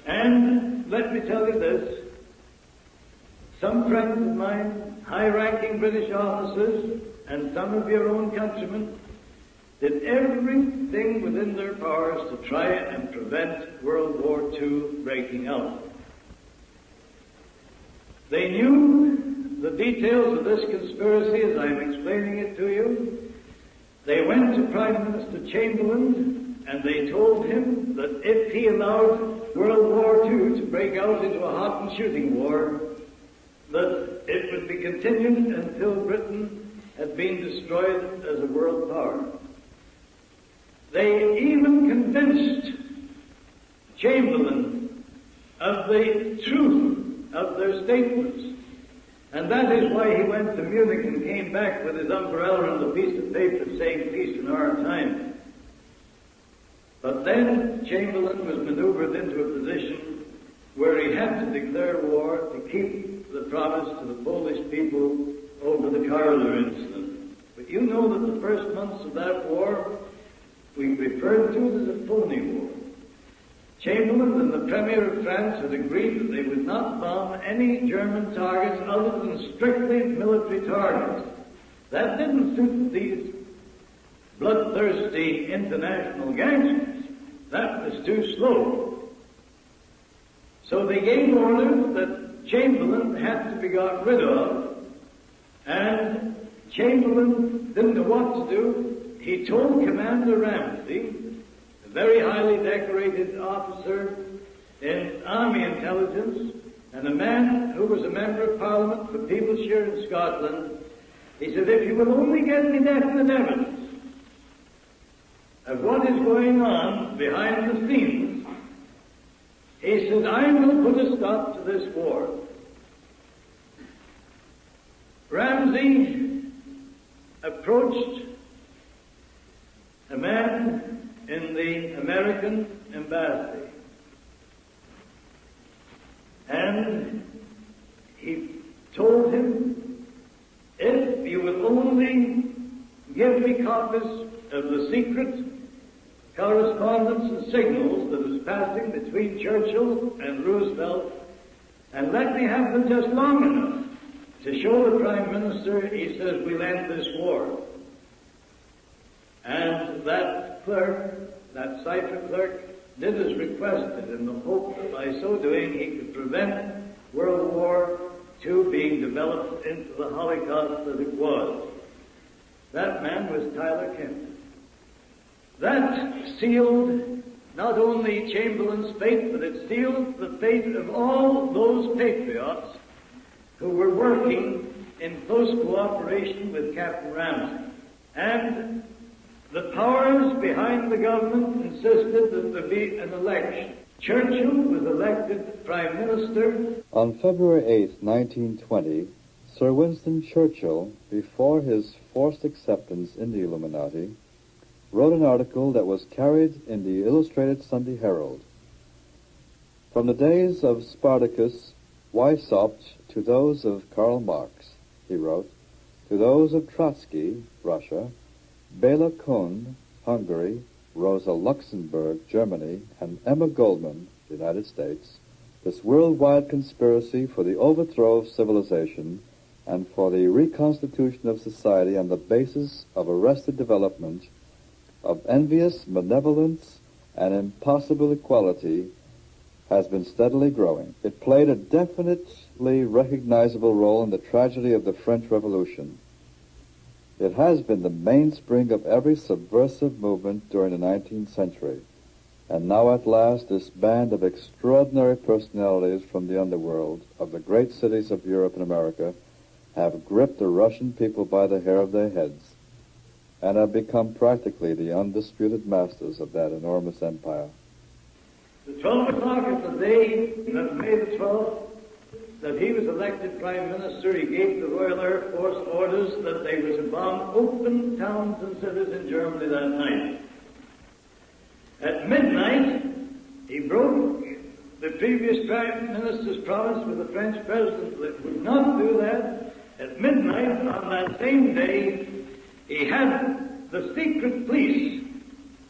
And let me tell you this, some friends of mine, high-ranking British officers, and some of your own countrymen, did everything within their powers to try and prevent World War II breaking out. They knew the details of this conspiracy as I'm explaining it to you. They went to Prime Minister Chamberlain and they told him that if he allowed World War II to break out into a hot and shooting war, that it would be continued until Britain had been destroyed as a world power. They even convinced Chamberlain of the truth of their statements. And that is why he went to Munich and came back with his umbrella and a piece of paper saying peace in our time. But then Chamberlain was maneuvered into a position where he had to declare war to keep the promise to the Polish people over the Karler incident. But you know that the first months of that war, we referred to it as a phony war. Chamberlain and the Premier of France had agreed that they would not bomb any German targets other than strictly military targets. That didn't suit these bloodthirsty international gangsters. That was too slow. So they gave orders that Chamberlain had to be got rid of, and Chamberlain didn't know what to do. He told Commander Ramsay, a very highly decorated officer in Army intelligence, and a man who was a member of Parliament for Peeblesshire in Scotland, he said, if you will only get me definite evidence of what is going on behind the scenes, he said, I will put a stop to this war. Ramsay approached a man in the American embassy, and he told him, if you will only give me copies of the secret correspondence and signals that was passing between Churchill and Roosevelt, and let me have them just long enough to show the Prime Minister, he says, we'll end this war. And that clerk, that cipher clerk, did as requested in the hope that by so doing he could prevent World War II being developed into the Holocaust that it was. That man was Tyler Kent. That sealed not only Chamberlain's fate, but it sealed the fate of all those patriots who were working in close cooperation with Captain Ramsay. And the powers behind the government insisted that there be an election. Churchill was elected Prime Minister. On February 8, 1920, Sir Winston Churchill, before his forced acceptance in the Illuminati, wrote an article that was carried in the Illustrated Sunday Herald. From the days of Spartacus Weishaupt to those of Karl Marx, he wrote, to those of Trotsky, Russia, Bela Kun, Hungary, Rosa Luxemburg, Germany, and Emma Goldman, United States, this worldwide conspiracy for the overthrow of civilization and for the reconstitution of society on the basis of arrested development, of envious malevolence and impossible equality, has been steadily growing. It played a definitely recognizable role in the tragedy of the French Revolution. It has been the mainspring of every subversive movement during the 19th century. And now at last this band of extraordinary personalities from the underworld of the great cities of Europe and America have gripped the Russian people by the hair of their heads and have become practically the undisputed masters of that enormous empire. The 12 o'clock of the day that May the 12th, that he was elected Prime Minister, he gave the Royal Air Force orders that they were to bomb open towns and cities in Germany that night. At midnight, he broke the previous Prime Minister's promise with the French President that would not do that. At midnight on that same day, he had the secret police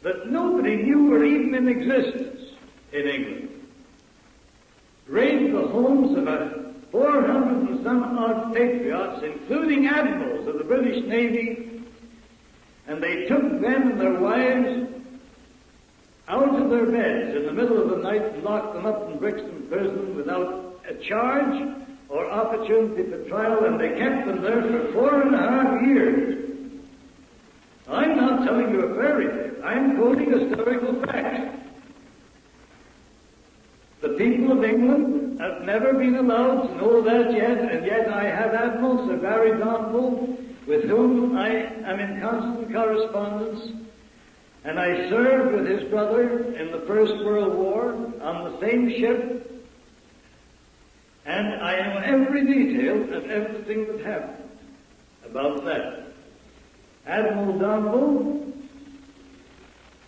that nobody knew were even in existence in England raid the homes of about 400 and some odd patriots, including admirals of the British Navy, and they took them and their wives out of their beds in the middle of the night and locked them up in Brixton Prison without a charge or opportunity for trial, and they kept them there for 4.5 years. I'm not telling you a fairy tale. I'm quoting historical facts. The people of England have never been allowed to know that yet, and yet I have Admiral Sir Barry Donville, with whom I am in constant correspondence, and I served with his brother in the First World War on the same ship, and I know every detail of everything that happened about that. Admiral Donville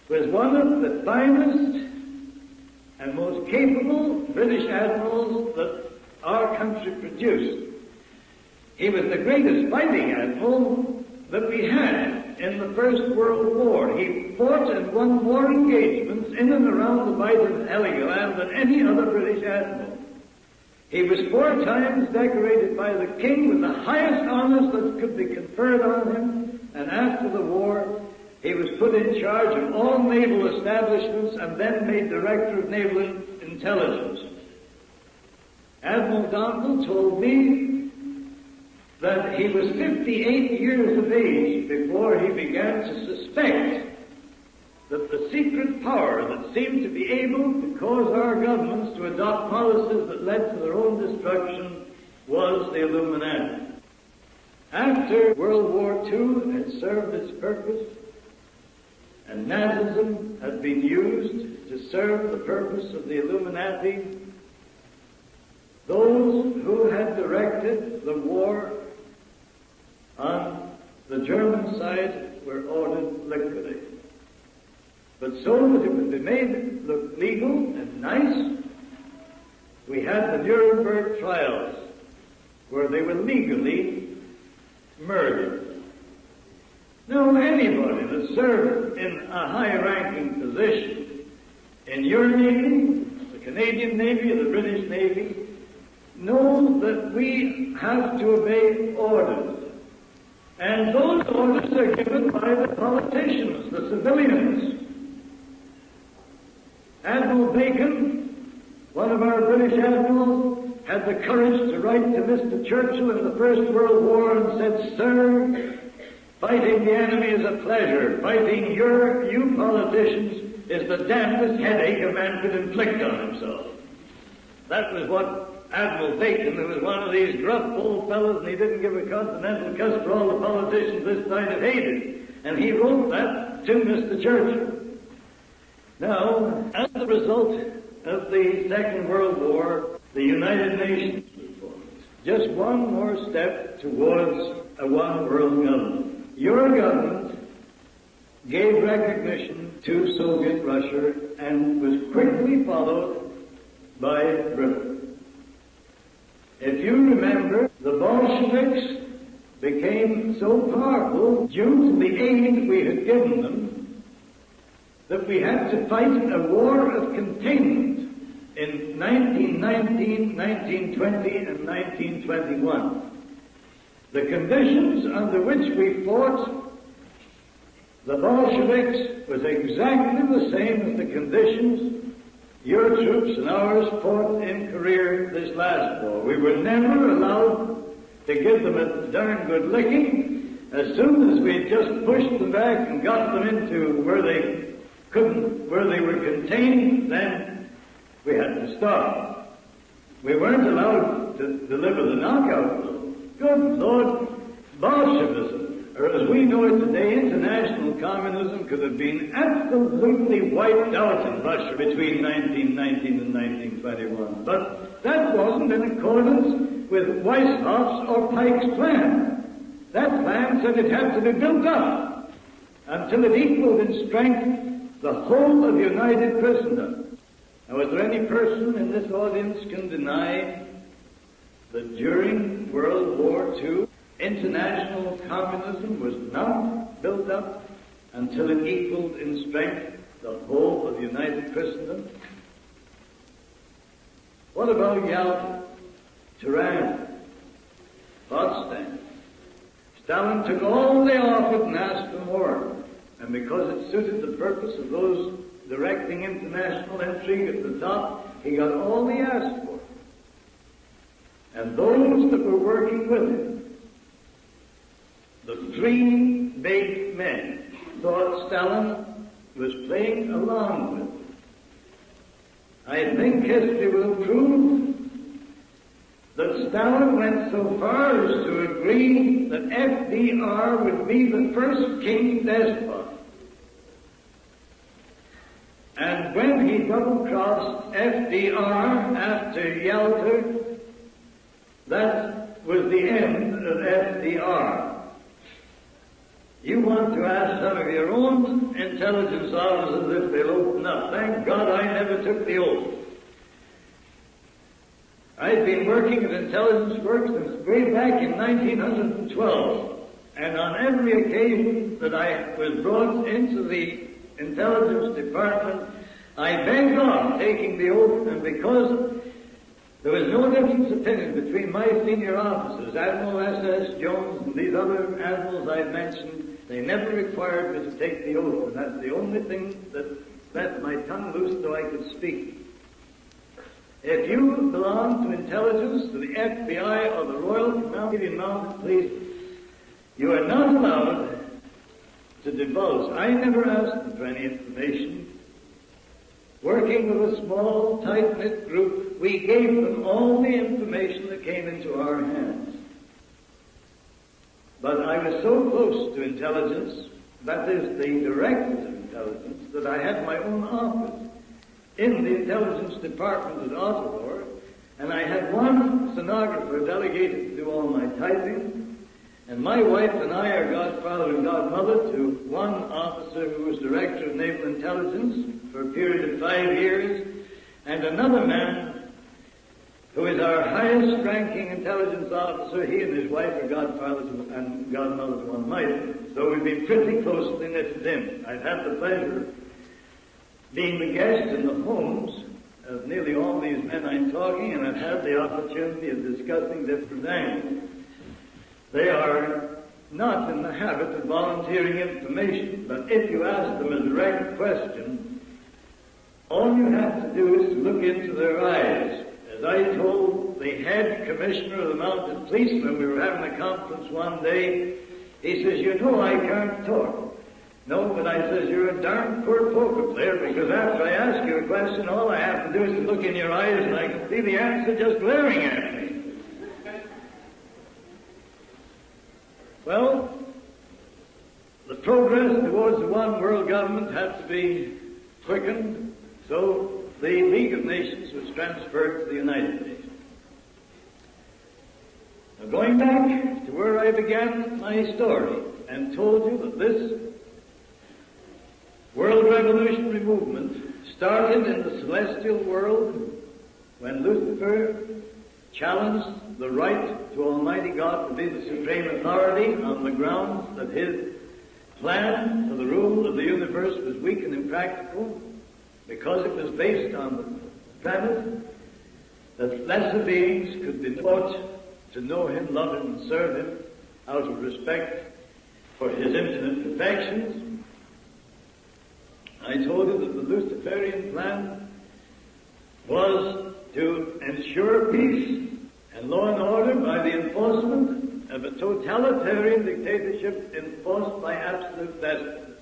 was one of the finest and most capable British admirals that our country produced. He was the greatest fighting admiral that we had in the First World War. He fought and won more engagements in and around the Bight of Heligoland than any other British admiral. He was 4 times decorated by the King with the highest honors that could be conferred on him, and after the war, he was put in charge of all naval establishments and then made Director of Naval Intelligence. Admiral Donald told me that he was 58 years of age before he began to suspect that the secret power that seemed to be able to cause our governments to adopt policies that led to their own destruction was the Illuminati. After World War II had served its purpose, and Nazism had been used to serve the purpose of the Illuminati, those who had directed the war on the German side were ordered liquidated. But so that it would be made look legal and nice, we had the Nuremberg trials, where they were legally murdered. Now, anybody that served in a high-ranking position in your Navy, the Canadian Navy, or the British Navy, knows that we have to obey orders. And those orders are given by the politicians, the civilians. Admiral Bacon, one of our British admirals, had the courage to write to Mr. Churchill in the First World War and said, "Sir, fighting the enemy is a pleasure. Fighting you politicians is the damnedest headache a man could inflict on himself." That was what Admiral Bacon, who was one of these gruff old fellows, and he didn't give a continental cuss for all the politicians this side had hated. And he wrote that to Mr. Churchill. Now, as a result of the Second World War, the United Nations was formed. Just one more step towards a one-world government. Your government gave recognition to Soviet Russia and was quickly followed by Britain. If you remember, the Bolsheviks became so powerful due to the aid we had given them that we had to fight a war of containment in 1919, 1920, and 1921. The conditions under which we fought the Bolsheviks was exactly the same as the conditions your troops and ours fought in Korea this last war. We were never allowed to give them a darn good licking. As soon as we just pushed them back and got them into where they were contained, then we had to stop. We weren't allowed to deliver the knockout blow. Good Lord, Bolshevism, or as we know it today, international communism, could have been absolutely wiped out in Russia between 1919 and 1921. But that wasn't in accordance with Weishoff's or Pike's plan. That plan said it had to be built up until it equaled in strength the whole of United Christendom. Now, is there any person in this audience can deny that during World War II, international communism was not built up until it equaled in strength the whole of United Christendom? What about Yalta, Tirana, Potsdam? Stalin took all they offered and asked for more. And because it suited the purpose of those directing international intrigue at the top, he got all he asked for. And those that were working with him, the three big men, thought Stalin was playing along with them. I think history will prove that Stalin went so far as to agree that FDR would be the first king despot. And when he double-crossed FDR after Yalta, that was the end of FDR. You want to ask some of your own intelligence officers if they'll open up. Thank God I never took the oath. I've been working at intelligence work since way back in 1912. And on every occasion that I was brought into the intelligence department, I begged off taking the oath, and because there was no difference of opinion between my senior officers, Admiral S.S. Jones and these other admirals I've mentioned, they never required me to take the oath, and that's the only thing that let my tongue loose so I could speak. If you belong to intelligence, to the FBI or the Royal Canadian Mounted Police, you are not allowed to divulge. I never asked them for any information. Working with a small, tight-knit group, we gave them all the information that came into our hands. But I was so close to intelligence, that is, the directors of intelligence, that I had my own office in the intelligence department at Ottawa, and I had one stenographer delegated to do all my typing, and my wife and I are godfather and godmother to one officer who was director of naval intelligence for a period of 5 years, and another man who is our highest ranking intelligence officer. He and his wife are godfather and godmother to one might. So we've been pretty closely knit with him. I've had the pleasure of being the guest in the homes of nearly all these men I'm talking, and I've had the opportunity of discussing different angles. They are not in the habit of volunteering information, but if you ask them a direct question, all you have to do is to look into their eyes. As I told the head commissioner of the mounted police when we were having a conference one day, he says, "You know I can't talk." "No," but I says, "You're a darn poor poker player, because after I ask you a question, all I have to do is to look in your eyes and I can see the answer just glaring at me." Well, the progress towards the one world government had to be quickened, so the League of Nations was transferred to the United Nations. Now, going back to where I began my story and told you that this world revolutionary movement started in the celestial world when Lucifer challenged the right to Almighty God to be the supreme authority on the grounds that his plan for the rule of the universe was weak and impractical, because it was based on the premise that lesser beings could be taught to know him, love him, and serve him out of respect for his infinite perfections. I told you that the Luciferian plan was to ensure peace and law and order by the enforcement of a totalitarian dictatorship enforced by absolute despotism.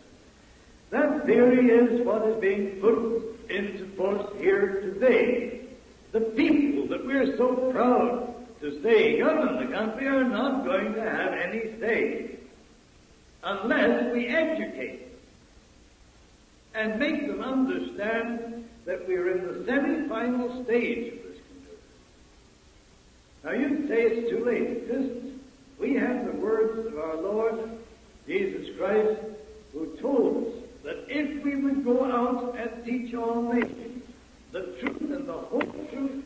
That theory is what is being put into force here today. The people that we're so proud to say govern the country are not going to have any say unless we educate them and make them understand that we're in the semi-final stage of this conversion. Now you'd say it's too late. It isn't. We have the words of our Lord Jesus Christ, who told us that if we would go out and teach all nations the truth and the whole truth,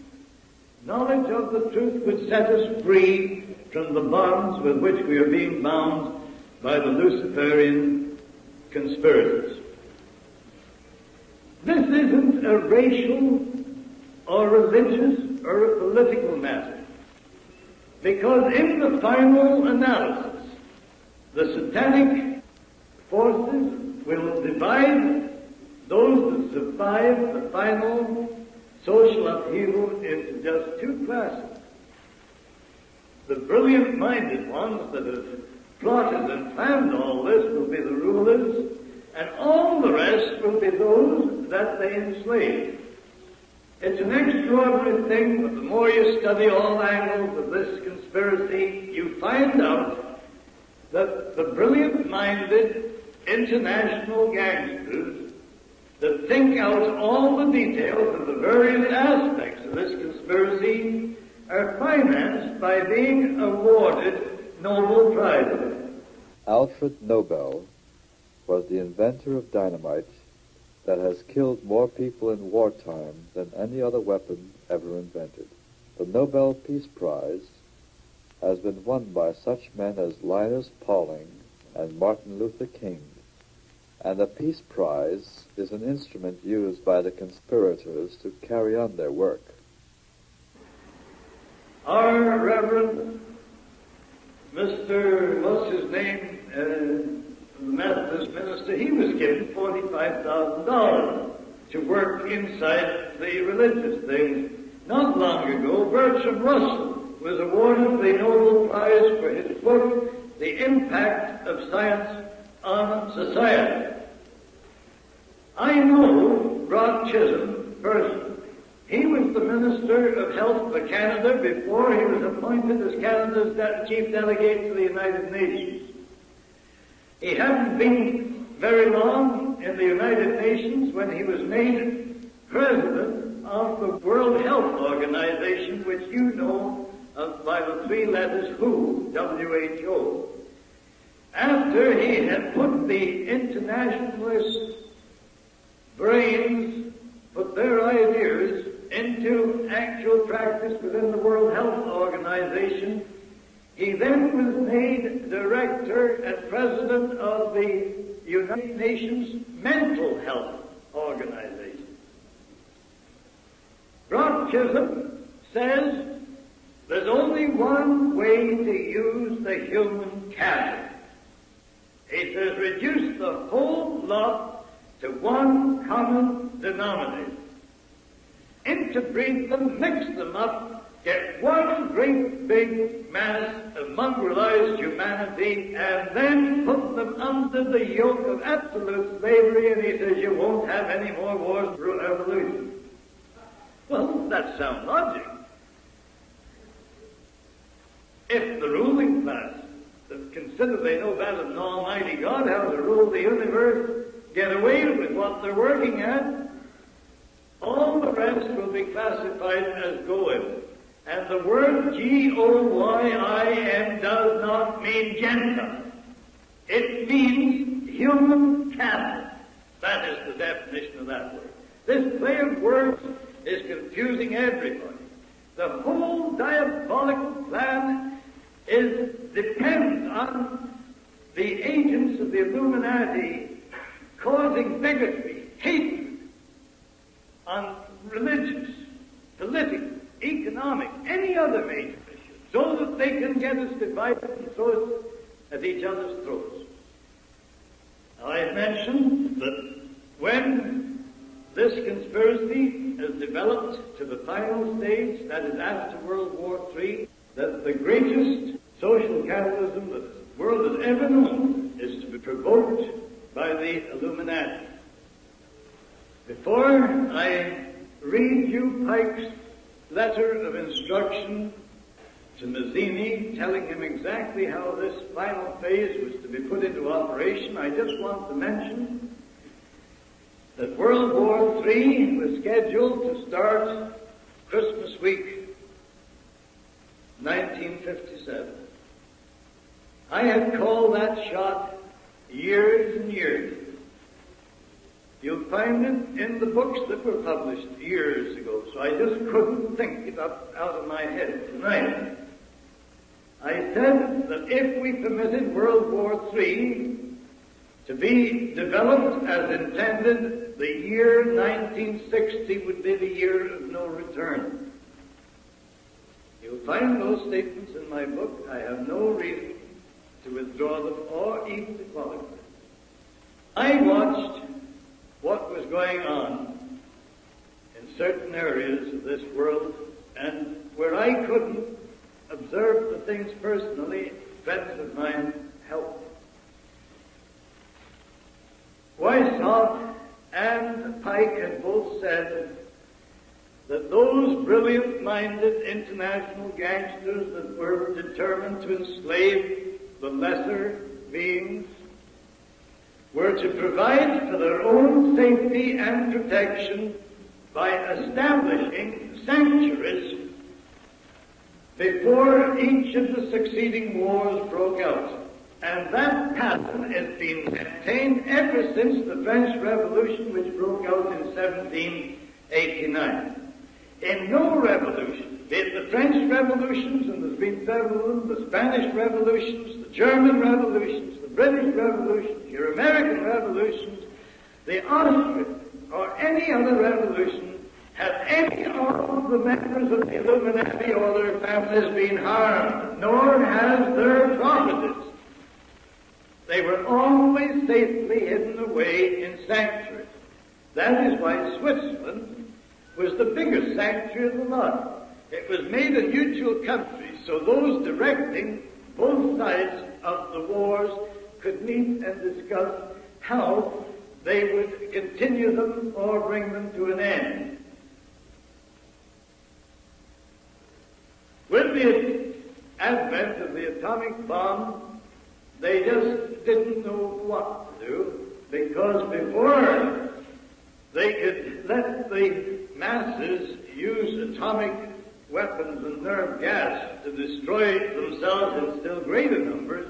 knowledge of the truth would set us free from the bonds with which we are being bound by the Luciferian conspirators. This isn't a racial or religious or a political matter, because in the final analysis, the satanic forces will divide those that survive the final social upheaval into just two classes. The brilliant-minded ones that have plotted and planned all this will be the rulers, and all the rest will be those that they enslave. It's an extraordinary thing, but the more you study all angles of this conspiracy, you find out that the brilliant-minded international gangsters that think out all the details of the various aspects of this conspiracy are financed by being awarded Nobel Prizes. Alfred Nobel was the inventor of dynamite that has killed more people in wartime than any other weapon ever invented. The Nobel Peace Prize has been won by such men as Linus Pauling and Martin Luther King, and the Peace Prize is an instrument used by the conspirators to carry on their work. Our Reverend Mr. what's his name, the Methodist minister, he was given $45,000 to work inside the religious things. Not long ago, Bertrand Russell was awarded the Nobel Prize for his book, The Impact of Science on Society. I know Rod Chisholm personally. He was the Minister of Health for Canada before he was appointed as Canada's chief delegate to the United Nations. He hadn't been very long in the United Nations when he was made president of the World Health Organization, which you know of by the three letters WHO, WHO. After he had put the internationalist brains, put their ideas into actual practice within the World Health Organization, he then was made director and president of the United Nations Mental Health Organization. Rod Chisholm says there's only one way to use the human capital. He says reduce the whole lot to one common denominator. Interbreed them, mix them up, get one great big mass of mongrelized humanity, and then put them under the yoke of absolute slavery, and he says you won't have any more wars through evolution. Well, that's sound logic. If the ruling class that consider they know better than Almighty God how to rule the universe get away with what they're working at, all the rest will be classified as goyim. And the word G-O-Y-I-M does not mean Gentile. It means human capital. That is the definition of that word. This play of words is confusing everybody. The whole diabolical plan depends on the agents of the Illuminati causing bigotry, hatred, on religious, political, economic, any other major issue, so that they can get us divided and throw us at each other's throats. Now, I have mentioned that when this conspiracy has developed to the final stage, that is after World War III, that the greatest social capitalism that the world has ever known is to be provoked by the Illuminati. Before I read you Pike's letter of instruction to Mazzini, telling him exactly how this final phase was to be put into operation, I just want to mention that World War III was scheduled to start Christmas week, 1957. I had called that shot years and years. You'll find it in the books that were published years ago, so I just couldn't think it up out of my head tonight. I said that if we permitted World War III to be developed as intended, the year 1960 would be the year of no return. You'll find those statements in my book. I have no reason to withdraw them or even to qualify them. I watched what was going on in certain areas of this world, and where I couldn't observe the things personally, friends of mine helped. Weishaupt and Pike had both said that those brilliant-minded international gangsters that were determined to enslave the lesser beings were to provide for their own safety and protection by establishing sanctuaries before each of the succeeding wars broke out. And that pattern has been maintained ever since the French Revolution, which broke out in 1789. In no revolution, be it the French revolutions and the Sweet Revolution, the Spanish revolutions, the German revolutions, the British revolutions, your American revolutions, the Austrian or any other revolution, have any of the members of the Illuminati or their families been harmed, nor has their properties. They were always safely hidden away in sanctuaries. That is why Switzerland was the biggest sanctuary of the lot. It was made a neutral country, so those directing both sides of the wars could meet and discuss how they would continue them or bring them to an end. With the advent of the atomic bomb, they just didn't know what to do, because before they could let the masses use atomic weapons and nerve gas to destroy themselves in still greater numbers,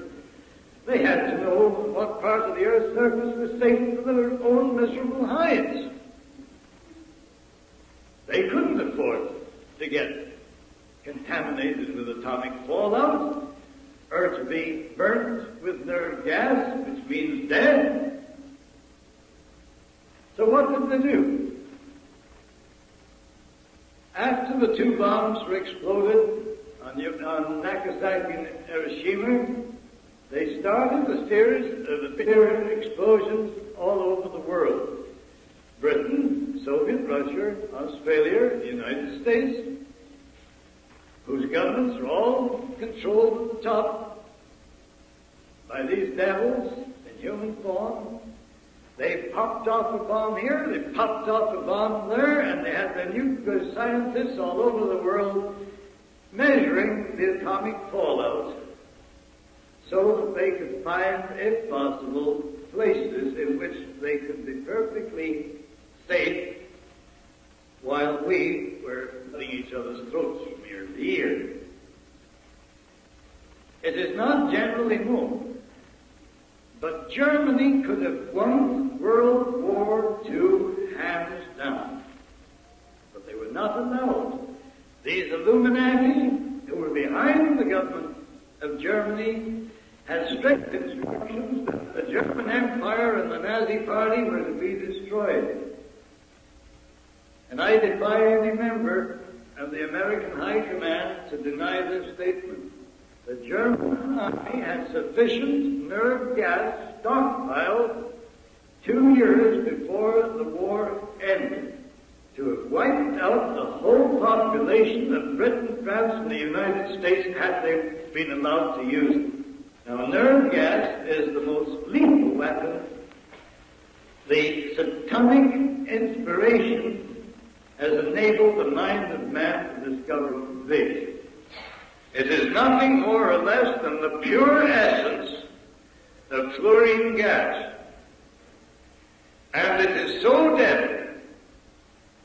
they had to know what part of the earth's surface was safe for their own miserable hides. They couldn't afford to get contaminated with atomic fallout, or to be burnt with nerve gas, which means death. So what did they do? After the two bombs were exploded on Nagasaki and Hiroshima, they started a series of explosions all over the world. Britain, Soviet Russia, Australia, the United States, whose governments are all controlled at the top by these devils in human form. They popped off a bomb here, they popped off a bomb there, and they had the nuclear scientists all over the world measuring the atomic fallout so that they could find, if possible, places in which they could be perfectly safe while we were cutting each other's throats from ear to ear. It is not generally known, but Germany could have won World War II hands down. But they were not allowed. These Illuminati, who were behind the government of Germany, had strict instructions that the German Empire and the Nazi Party were to be destroyed. And I defy any member of the American High Command to deny this statement. The German army had sufficient nerve gas stockpiled 2 years before the war ended to have wiped out the whole population of Britain, France, and the United States had they been allowed to use it. Now, nerve gas is the most lethal weapon. The Satanic inspiration has enabled the mind of man to discover this. It is nothing more or less than the pure essence of fluorine gas. And it is so deadly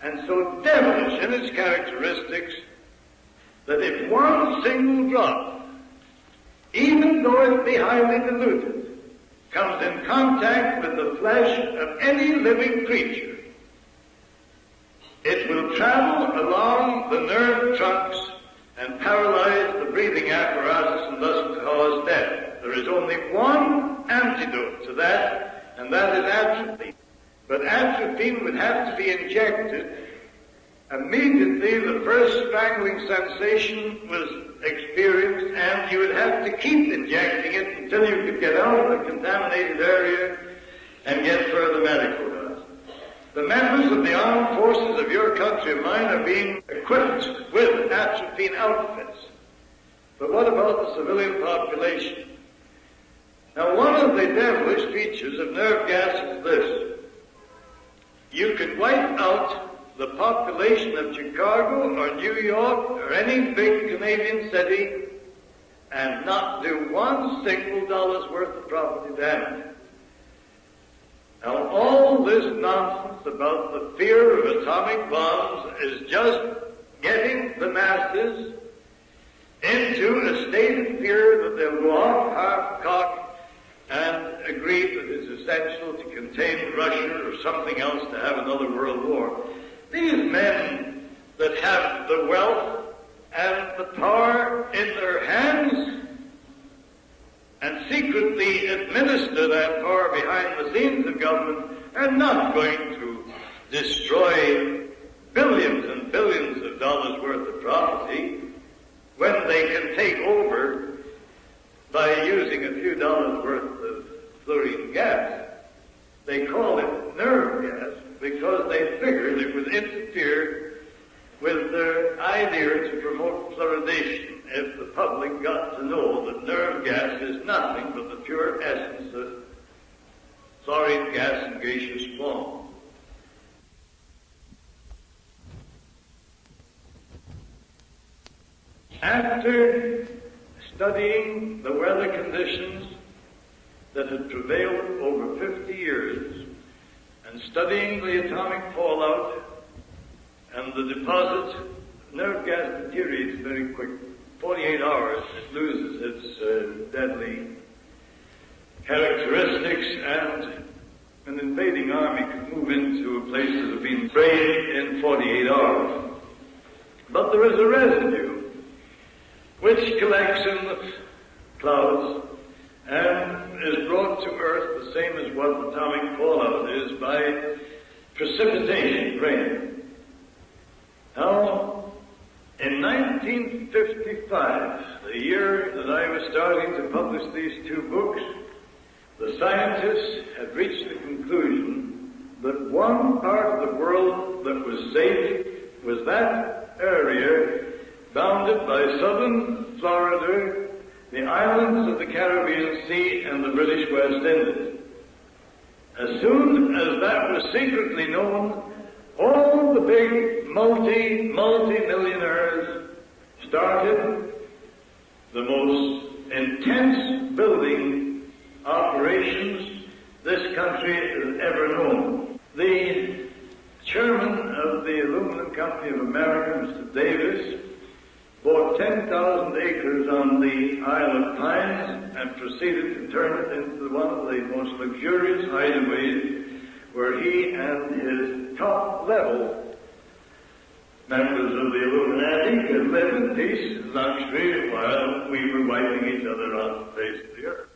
and so devilish in its characteristics that if one single drop, even though it be highly diluted, comes in contact with the flesh of any living creature, it will travel along the nerve trunks and paralyze the breathing apparatus and thus cause death. There is only one antidote to that, and that is atropine. But atropine would have to be injected immediately the first strangling sensation was experienced, and you would have to keep injecting it until you could get out of the contaminated area and get further medical help. The members of the armed forces of your country and mine are being equipped with atropine outfits. But what about the civilian population? Now, one of the devilish features of nerve gas is this. You can wipe out the population of Chicago or New York or any big Canadian city and not do $1 single dollar's worth of property damage. Now, all this nonsense about the fear of atomic bombs is just getting the masses into a state of fear that they'll go off half-cocked and agree that it's essential to contain Russia or something else to have another world war. These men that have the wealth and the power in their hands and secretly administer that power behind the scenes of government are not going to destroy billions and billions of dollars worth of property when they can take over by using a few dollars worth of fluorine gas. They call it nerve gas because they figured it would interfere with their idea to promote fluoridation if the public got to know that nerve gas is nothing but the pure essence of fluorine gas in gaseous form. After studying the weather conditions that had prevailed over 50 years and studying the atomic fallout and the deposit, nerve gas deteriorates very quickly. 48 hours, it loses its deadly characteristics, and an invading army could move into a place that had been sprayed in 48 hours. But there is a residue which collects in the clouds and is brought to earth the same as what atomic fallout is by precipitation, rain. Now, in 1955, the year that I was starting to publish these two books, the scientists had reached the conclusion that one part of the world that was safe was that area bounded by southern Florida, the islands of the Caribbean Sea, and the British West Indies. As soon as that was secretly known, all the big multi-millionaires started the most intense building operations this country has ever known. The chairman of the Aluminum Company of America, Mr. Davis, bought 10,000 acres on the Isle of Pines and proceeded to turn it into one of the most luxurious hideaways where he and his top-level members of the Illuminati could live in peace and luxury while we were wiping each other off the face of the earth.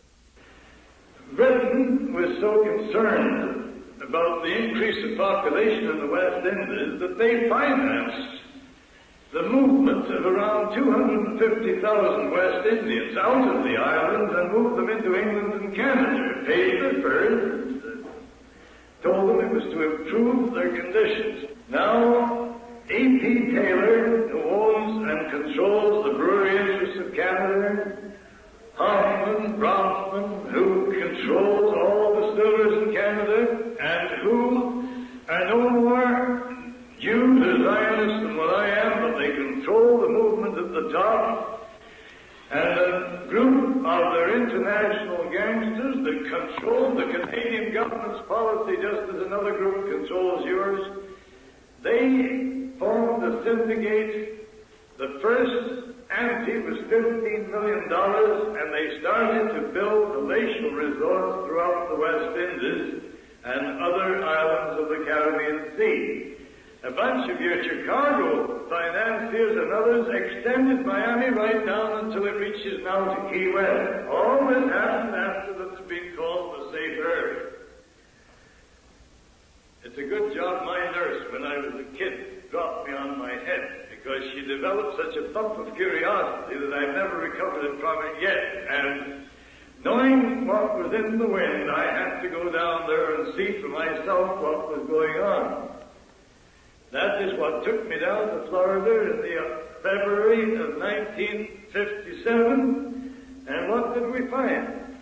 Britain was so concerned about the increase of population in the West Indies that they financed the movement of around 250,000 West Indians out of the islands and moved them into England and Canada, paid their fares, told them it was to improve their conditions. Now, A.P. Taylor, who owns and controls the brewery interests of Canada, Hoffman, Bronfman, who controls all the distillers in Canada, and who are no more Jews or Zionists than what I am, but they control the movement at the top, and a group of their international gangsters that control the Canadian government's policy just as another group controls yours. They formed a syndicate. The first ante was $15 million, and they started to build palatial resorts throughout the West Indies and other islands of the Caribbean Sea. A bunch of your Chicago financiers and others extended Miami right down until it reaches now to Key West. All this happened after what's been called the safe area. It's a good job my nurse, when I was a kid, dropped me on my head, because she developed such a bump of curiosity that I've never recovered it from it yet. And knowing what was in the wind, I had to go down there and see for myself what was going on. That is what took me down to Florida in the February of 1957. And what did we find?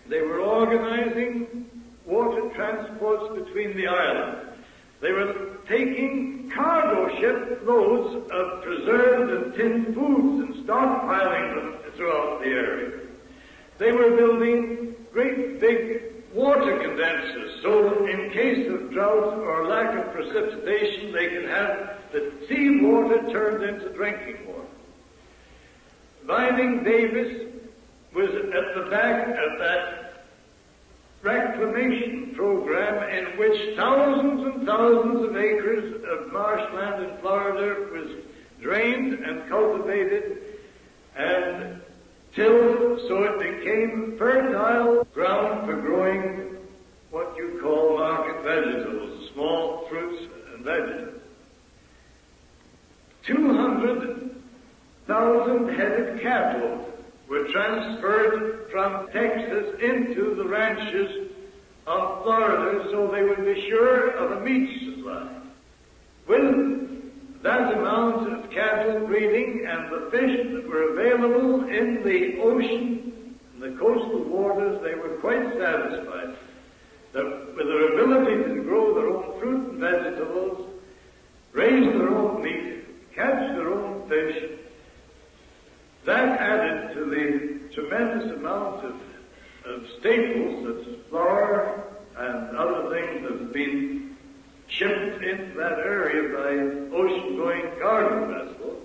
They were organizing water transports between the islands. They were taking cargo ship loads of preserved and tinned foods and stockpiling them throughout the area. They were building great big water condensers, so in case of drought or lack of precipitation, they can have the sea water turned into drinking water. Vining Davis was at the back of that reclamation program in which thousands and thousands of acres of marshland in Florida was drained and cultivated and tilled so it became fertile ground for growing what you call market vegetables, small fruits and vegetables. 200,000 head of cattle were transferred from Texas into the ranches of Florida so they would be sure of a meat supply. With that amount of cattle breeding and the fish that were available in the ocean and the coastal waters, they were quite satisfied that with their ability to grow their own fruit and vegetables, raise their own meat, catch their own fish, that added to the tremendous amount of staples, such as flour and other things that have been shipped into that area by ocean-going cargo vessels,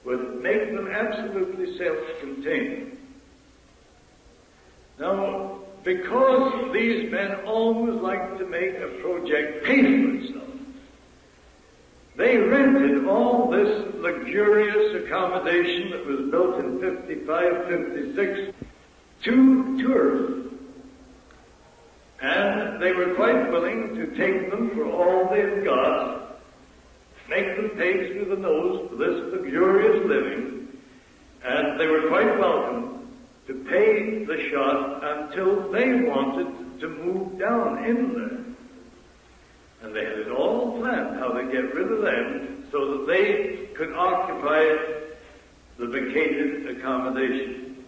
would make them absolutely self-contained. Now, because these men always like to make a project pay for itself, they rented all this luxurious accommodation that was built in 55, 56 to tourists. And they were quite willing to take them for all they've got, make them pay through the nose for this luxurious living, and they were quite welcome to pay the shot until they wanted to move down in there. And they had it all planned how to get rid of them so that they could occupy the vacated accommodation.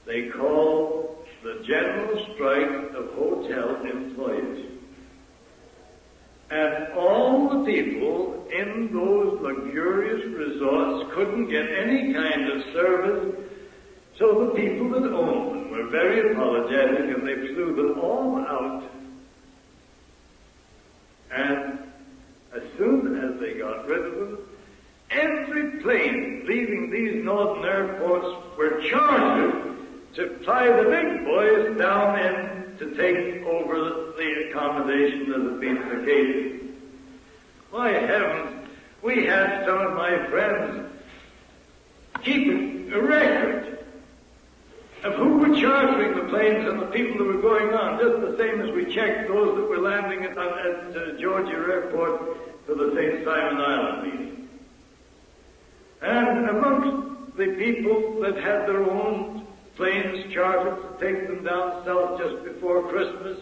They called the general strike of hotel employees. And all the people in those luxurious resorts couldn't get any kind of service, so the people that owned them were very apologetic and they flew them all out. And as soon as they got rid of them, every plane leaving these northern airports were chartered to fly the big boys down in to take over the accommodation that had been vacated. Why heavens, we had some of my friends keeping a record of who were chartering the planes and the people that were going on, just the same as we checked those that were landing at Georgia Airport for the St. Simon Island meeting. And amongst the people that had their own planes chartered to take them down south just before Christmas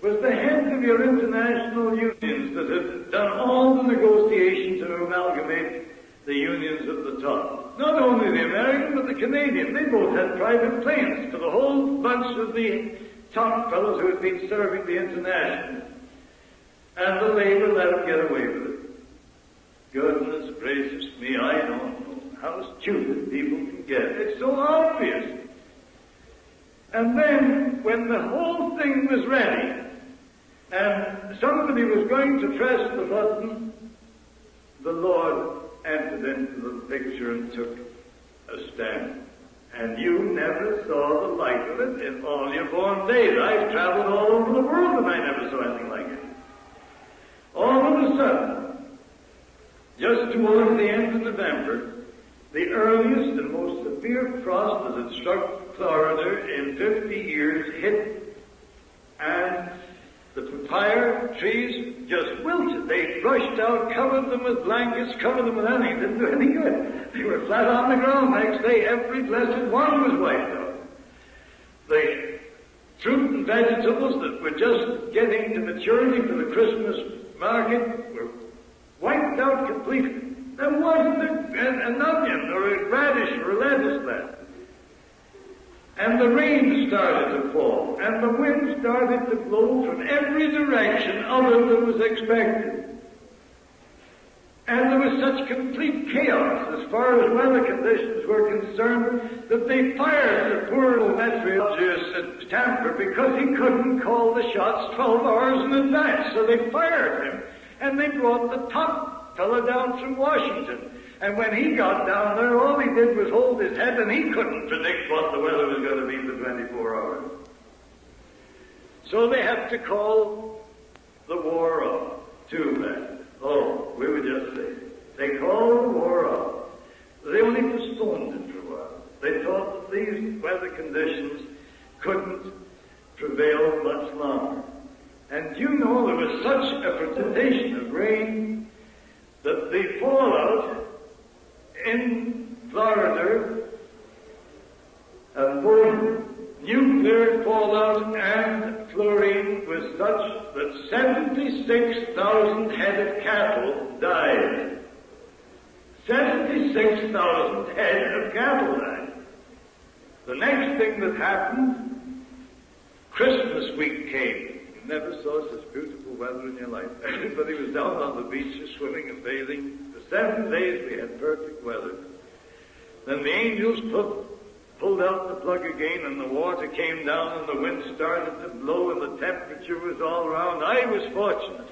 was the heads of your international unions that had done all the negotiations to amalgamate the unions at the top. Not only the American, but the Canadian. They both had private planes for the whole bunch of the top fellows who had been serving the international. And the Labour let them get away with it. Goodness gracious me, I don't know how stupid people can get. It's so obvious. And then, when the whole thing was ready, and somebody was going to press the button, the Lord entered into the picture and took a stand. And you never saw the like of it in all your born days. I've traveled all over the world and I never saw anything like it. All of a sudden, just towards the end of November, the earliest and most severe frost that had struck Florida in 50 years hit, and the papaya trees just wilted. They rushed out, covered them with blankets, covered them with anything. Didn't do any good. They were flat on the ground. Next day, every blessed one was wiped out. The fruit and vegetables that were just getting to maturity for the Christmas market were wiped out completely. There wasn't an onion or a radish or a lettuce left. And the rain started to fall, and the wind started to blow from every direction other than was expected. And there was such complete chaos as far as weather conditions were concerned that they fired the poor little meteorologist at Tampa because he couldn't call the shots 12 hours in advance. So they fired him, and they brought the top fellow down from Washington. And when he got down there, all he did was hold his head, and he couldn't predict what the weather was going to be for 24 hours. So they had to call the war off. Too bad. Oh, we would just say. They called the war off. They only postponed it for a while. They thought that these weather conditions couldn't prevail much longer. And you know, there was such a precipitation of rain that the fallout in Florida, both nuclear fallout and fluorine, was such that 76,000 head of cattle died. 76,000 head of cattle died. The next thing that happened, Christmas week came. You never saw such beautiful weather in your life. Everybody was down on the beaches swimming and bathing. For 7 days we had perfect weather. Then the angels pulled out the plug again, and the water came down, and the wind started to blow, and the temperature was all around. I was fortunate.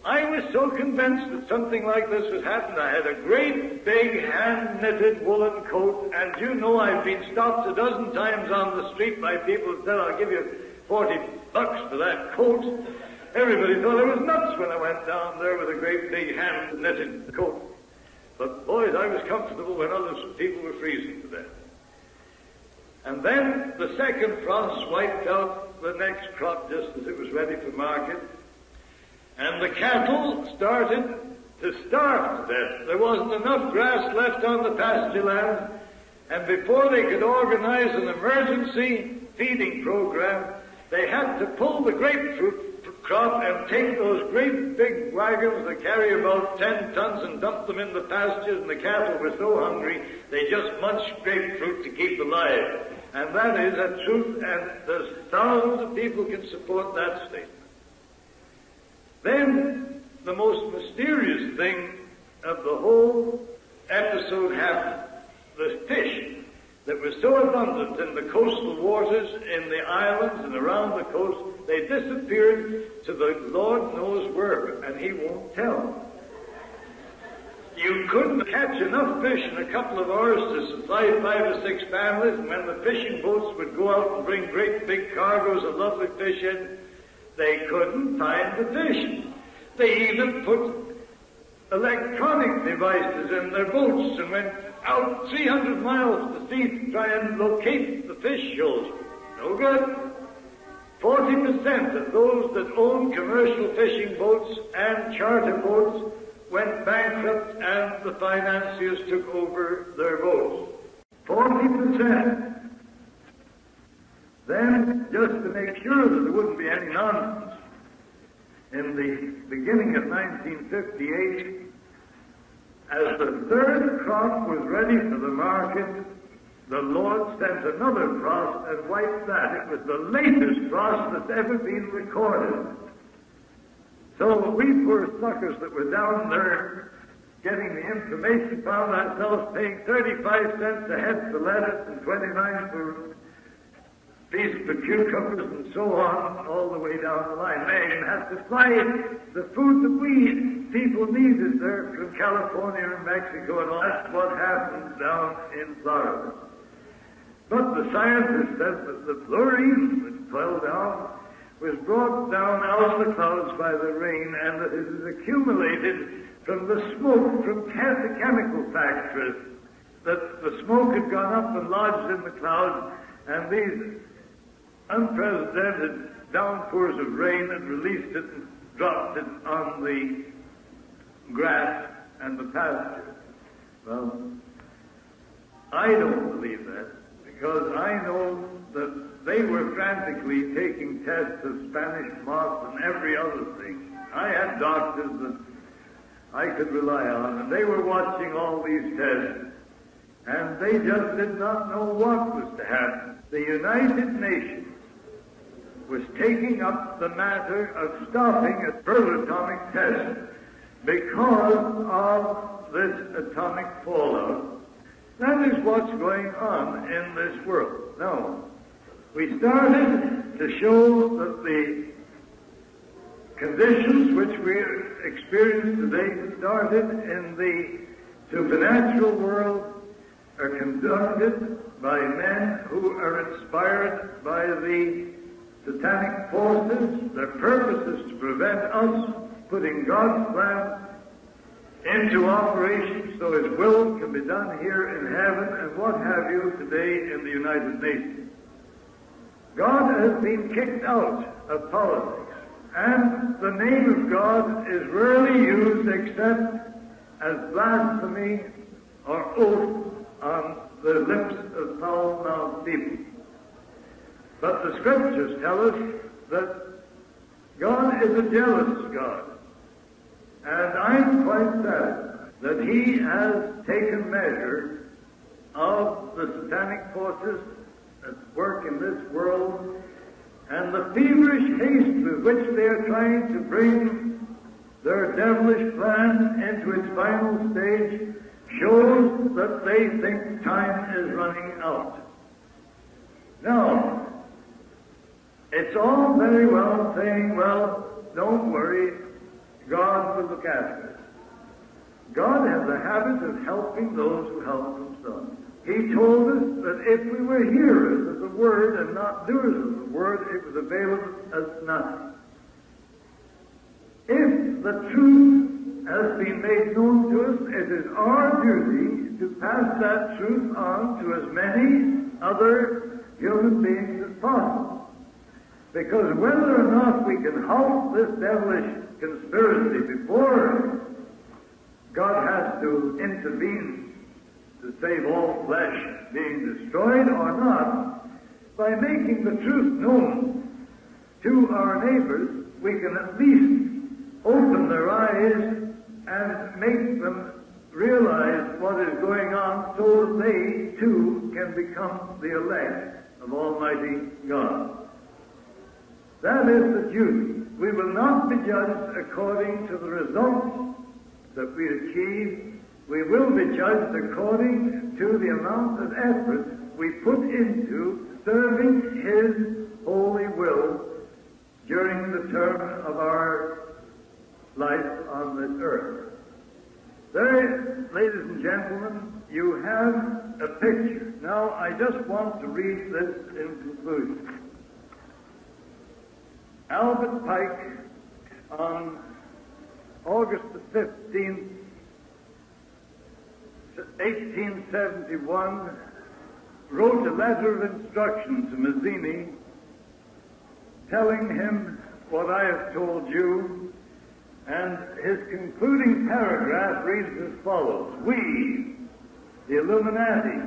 I was so convinced that something like this would happen. I had a great big hand-knitted woolen coat, and you know, I've been stopped a dozen times on the street by people who said, I'll give you $40 for that coat. Everybody thought I was nuts when I went down there with a great big hand-knitted coat. But boys, I was comfortable when other people were freezing to death. And then the second frost wiped out the next crop just as it was ready for market. And the cattle started to starve to death. There wasn't enough grass left on the pasture land. And before they could organize an emergency feeding program, they had to pull the grapefruit crop and take those great big wagons that carry about 10 tons and dump them in the pastures, and the cattle were so hungry they just munched grapefruit to keep alive. And that is a truth, and there's thousands of people can support that statement. Then the most mysterious thing of the whole episode happened. The fish that was so abundant in the coastal waters, in the islands and around the coast, they disappeared to the Lord knows where, and he won't tell. You couldn't catch enough fish in a couple of hours to supply 5 or 6 families, and when the fishing boats would go out and bring great big cargoes of lovely fish in, they couldn't find the fish. They even put electronic devices in their boats and went out 300 miles to sea to try and locate the fish shoals. No good. 40% of those that owned commercial fishing boats and charter boats went bankrupt, and the financiers took over their boats. 40%. Then, just to make sure that there wouldn't be any nonsense, in the beginning of 1958, as the third crop was ready for the market, the Lord sent another frost and wiped that. It was the latest frost that's ever been recorded. So we poor suckers that were down there getting the information found ourselves paying 35 cents a head for lettuce and 29 for pieces for cucumbers and so on, all the way down the line. They even had to fly the food that we people needed there from California and Mexico and all. That's what happened down in Florida. But the scientists said that the fluorine that fell down was brought down out of the clouds by the rain, and that it is accumulated from the smoke from the chemical factories, that the smoke had gone up and lodged in the clouds, and these unprecedented downpours of rain had released it and dropped it on the grass and the pasture. Well, I don't believe that, because I know that they were frantically taking tests of Spanish moss and every other thing. I had doctors that I could rely on, and they were watching all these tests, and they just did not know what was to happen. The United Nations was taking up the matter of stopping a further atomic test because of this atomic fallout. That is what's going on in this world. Now, we started to show that the conditions which we experience today started in the supernatural world are conducted by men who are inspired by the Satanic forces, their purpose is to prevent us putting God's plan into operation so His will can be done here in heaven and what have you today in the United Nations. God has been kicked out of politics, and the name of God is rarely used except as blasphemy or oath on the lips of foul-mouthed people. But the Scriptures tell us that God is a jealous God. And I'm quite sad that He has taken measure of the satanic forces that work in this world and the feverish haste with which they are trying to bring their devilish plan into its final stage shows that they think time is running out. Now, it's all very well saying, well, don't worry, God will look after us. God has a habit of helping those who help themselves. He told us that if we were hearers of the Word and not doers of the Word, it would avail us as nothing. If the truth has been made known to us, it is our duty to pass that truth on to as many other human beings as possible. Because whether or not we can halt this devilish conspiracy before God has to intervene to save all flesh being destroyed or not, by making the truth known to our neighbors, we can at least open their eyes and make them realize what is going on so that they too can become the elect of Almighty God. That is the duty. We will not be judged according to the results that we achieve. We will be judged according to the amount of effort we put into serving His holy will during the term of our life on this earth. There, ladies and gentlemen, you have a picture. Now, I just want to read this in conclusion. Albert Pike, on August the 15th, 1871, wrote a letter of instruction to Mazzini, telling him what I have told you, and his concluding paragraph reads as follows: "We, the Illuminati,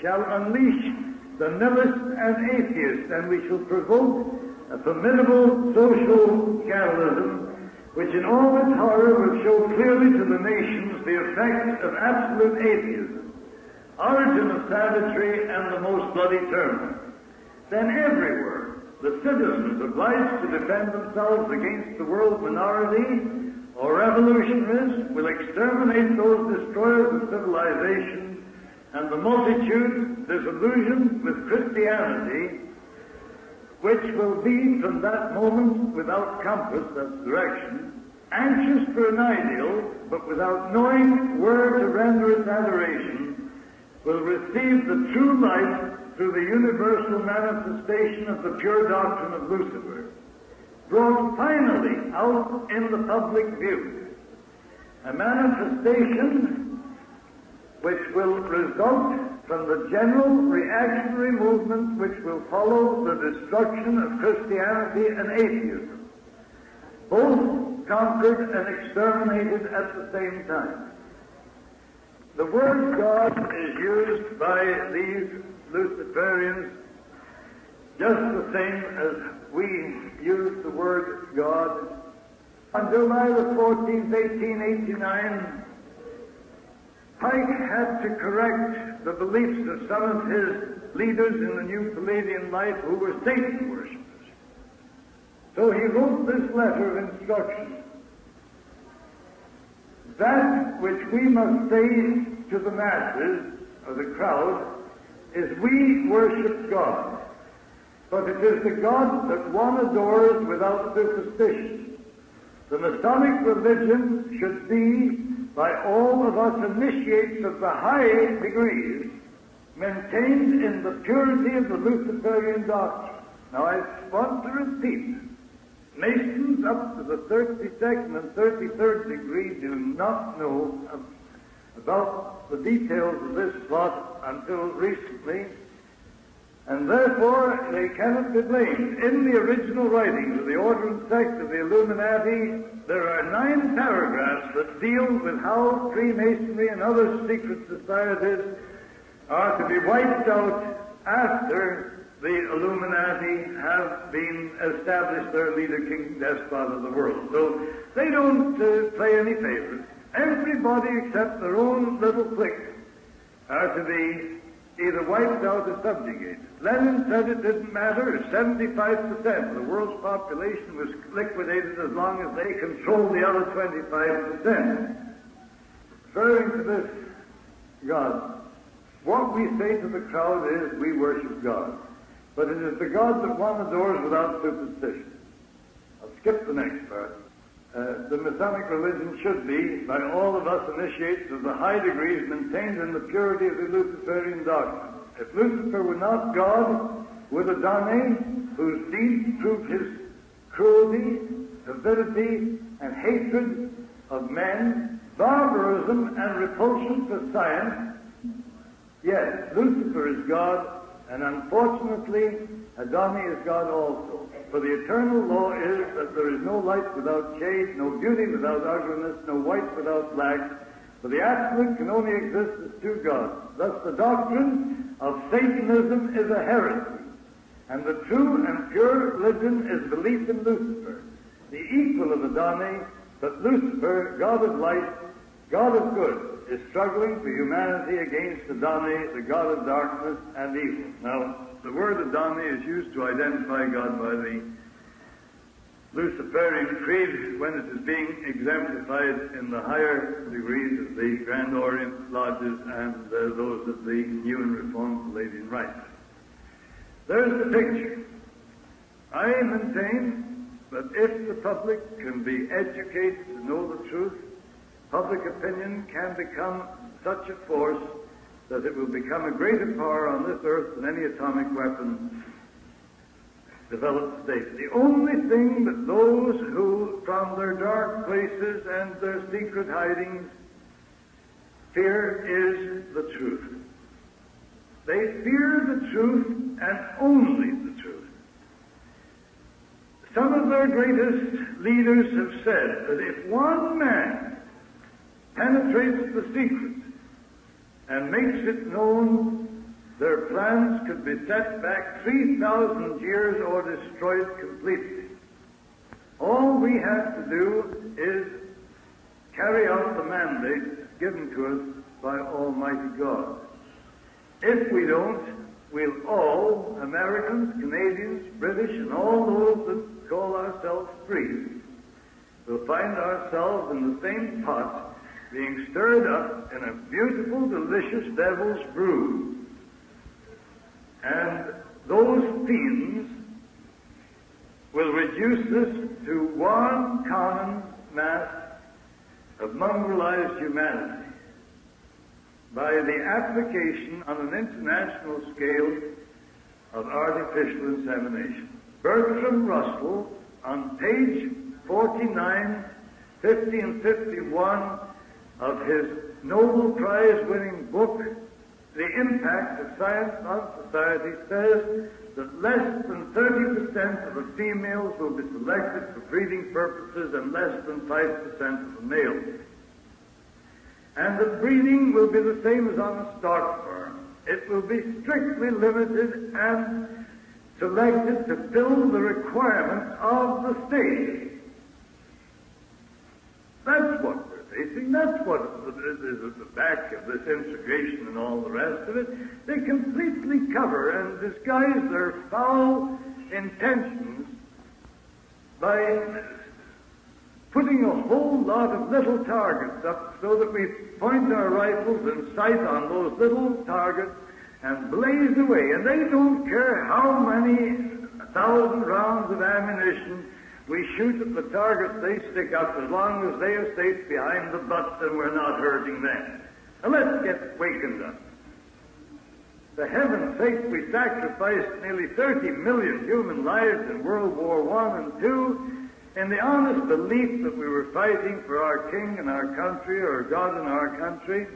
shall unleash the nihilist and atheist, and we shall provoke a formidable social catalysm which in all its horror will show clearly to the nations the effect of absolute atheism, origin of savagery, and the most bloody turmoil. Then everywhere the citizens obliged to defend themselves against the world minority or revolutionaries will exterminate those destroyers of civilization, and the multitude disillusioned with Christianity, which will be from that moment without compass, that's direction, anxious for an ideal, but without knowing where to render its adoration, will receive the true light through the universal manifestation of the pure doctrine of Lucifer, brought finally out in the public view, a manifestation which will result from the general reactionary movement which will follow the destruction of Christianity and atheism, both conquered and exterminated at the same time." The word God is used by these Luciferians just the same as we use the word God. On July the 14th, 1889, Pike had to correct the beliefs of some of his leaders in the New Palladian life who were Satan worshippers. So he wrote this letter of instruction: "That which we must say to the masses, or the crowd, is we worship God, but it is the God that one adores without superstition. The Masonic religion should be, by all of us initiates of the high degrees, maintained in the purity of the Luciferian doctrine. Now I want to repeat, Masons up to the 32nd and 33rd degree do not know about the details of this plot until recently, and therefore they cannot be blamed. In the original writings of the Order and Sect of the Illuminati, there are 9 paragraphs that deal with how Freemasonry and other secret societies are to be wiped out after the Illuminati have been established their leader, king, despot of the world. So they don't play any favorites. Everybody except their own little clique are to be either wiped out or subjugated. Lenin said it didn't matter. 75% of the world's population was liquidated as long as they controlled the other 25%. Referring to this God, what we say to the crowd is, we worship God. But it is the God that one adores without superstition. I'll skip the next part. The Masonic religion should be, by all of us initiates of the high degrees, maintained in the purity of the Luciferian doctrine. If Lucifer were not God, would Adonai, whose deeds prove his cruelty, avidity, and hatred of men, barbarism, and repulsion for science, yes, Lucifer is God, and unfortunately, Adonai is God also. For the eternal law is that there is no light without shade, no beauty without ugliness, no white without black. For the absolute can only exist as 2 gods. Thus the doctrine of Satanism is a heresy, and the true and pure religion is belief in Lucifer, the equal of Adonai, but Lucifer, God of light, God of good, is struggling for humanity against Adonai, the God of darkness and evil. Now, the word Adonai is used to identify God by the Luciferian creed when it is being exemplified in the higher degrees of the Grand Orient Lodges and those of the New and Reformed Palladian Rites. There's the picture. I maintain that if the public can be educated to know the truth, public opinion can become such a force that it will become a greater power on this earth than any atomic weapon developed today. The only thing that those who, from their dark places and their secret hidings, fear is the truth. They fear the truth and only the truth. Some of their greatest leaders have said that if one man penetrates the secret and makes it known, their plans could be set back 3,000 years or destroyed completely. All we have to do is carry out the mandate given to us by Almighty God. If we don't, we'll all, Americans, Canadians, British, and all those that call ourselves free, will find ourselves in the same pot, being stirred up in a beautiful, delicious devil's brew. And those fiends will reduce us to one common mass of mongrelized humanity by the application on an international scale of artificial insemination. Bertrand Russell, on page 49, 50, and 51 of his Nobel Prize-winning book, The Impact of Science on Society, says that less than 30% of the females will be selected for breeding purposes and less than 5% of the males. And the breeding will be the same as on a stock farm. It will be strictly limited and selected to fill the requirements of the state. That's what we're facing. That's what is at the back of this integration and all the rest of it. They completely cover and disguise their foul intentions by putting a whole lot of little targets up so that we point our rifles and sight on those little targets and blaze away. And they don't care how many 1,000 rounds of ammunition we shoot at the targets they stick up, as long as they are safe behind the butts and we're not hurting them. Now let's get wakened up. For heaven's sake, we sacrificed nearly 30 million human lives in World War I and II in the honest belief that we were fighting for our king and our country, or God and our country.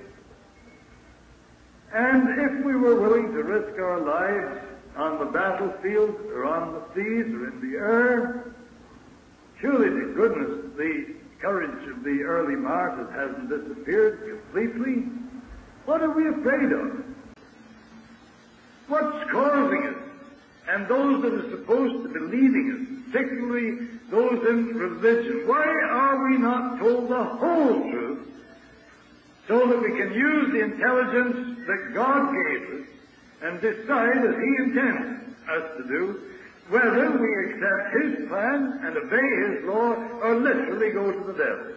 And if we were willing to risk our lives on the battlefield or on the seas or in the air, surely to goodness the courage of the early martyrs hasn't disappeared completely. What are we afraid of? What's causing it? And those that are supposed to be leading us, particularly those in religion, why are we not told the whole truth so that we can use the intelligence that God gave us and decide as He intends us to do, whether we accept His plan and obey His law or literally go to the devil?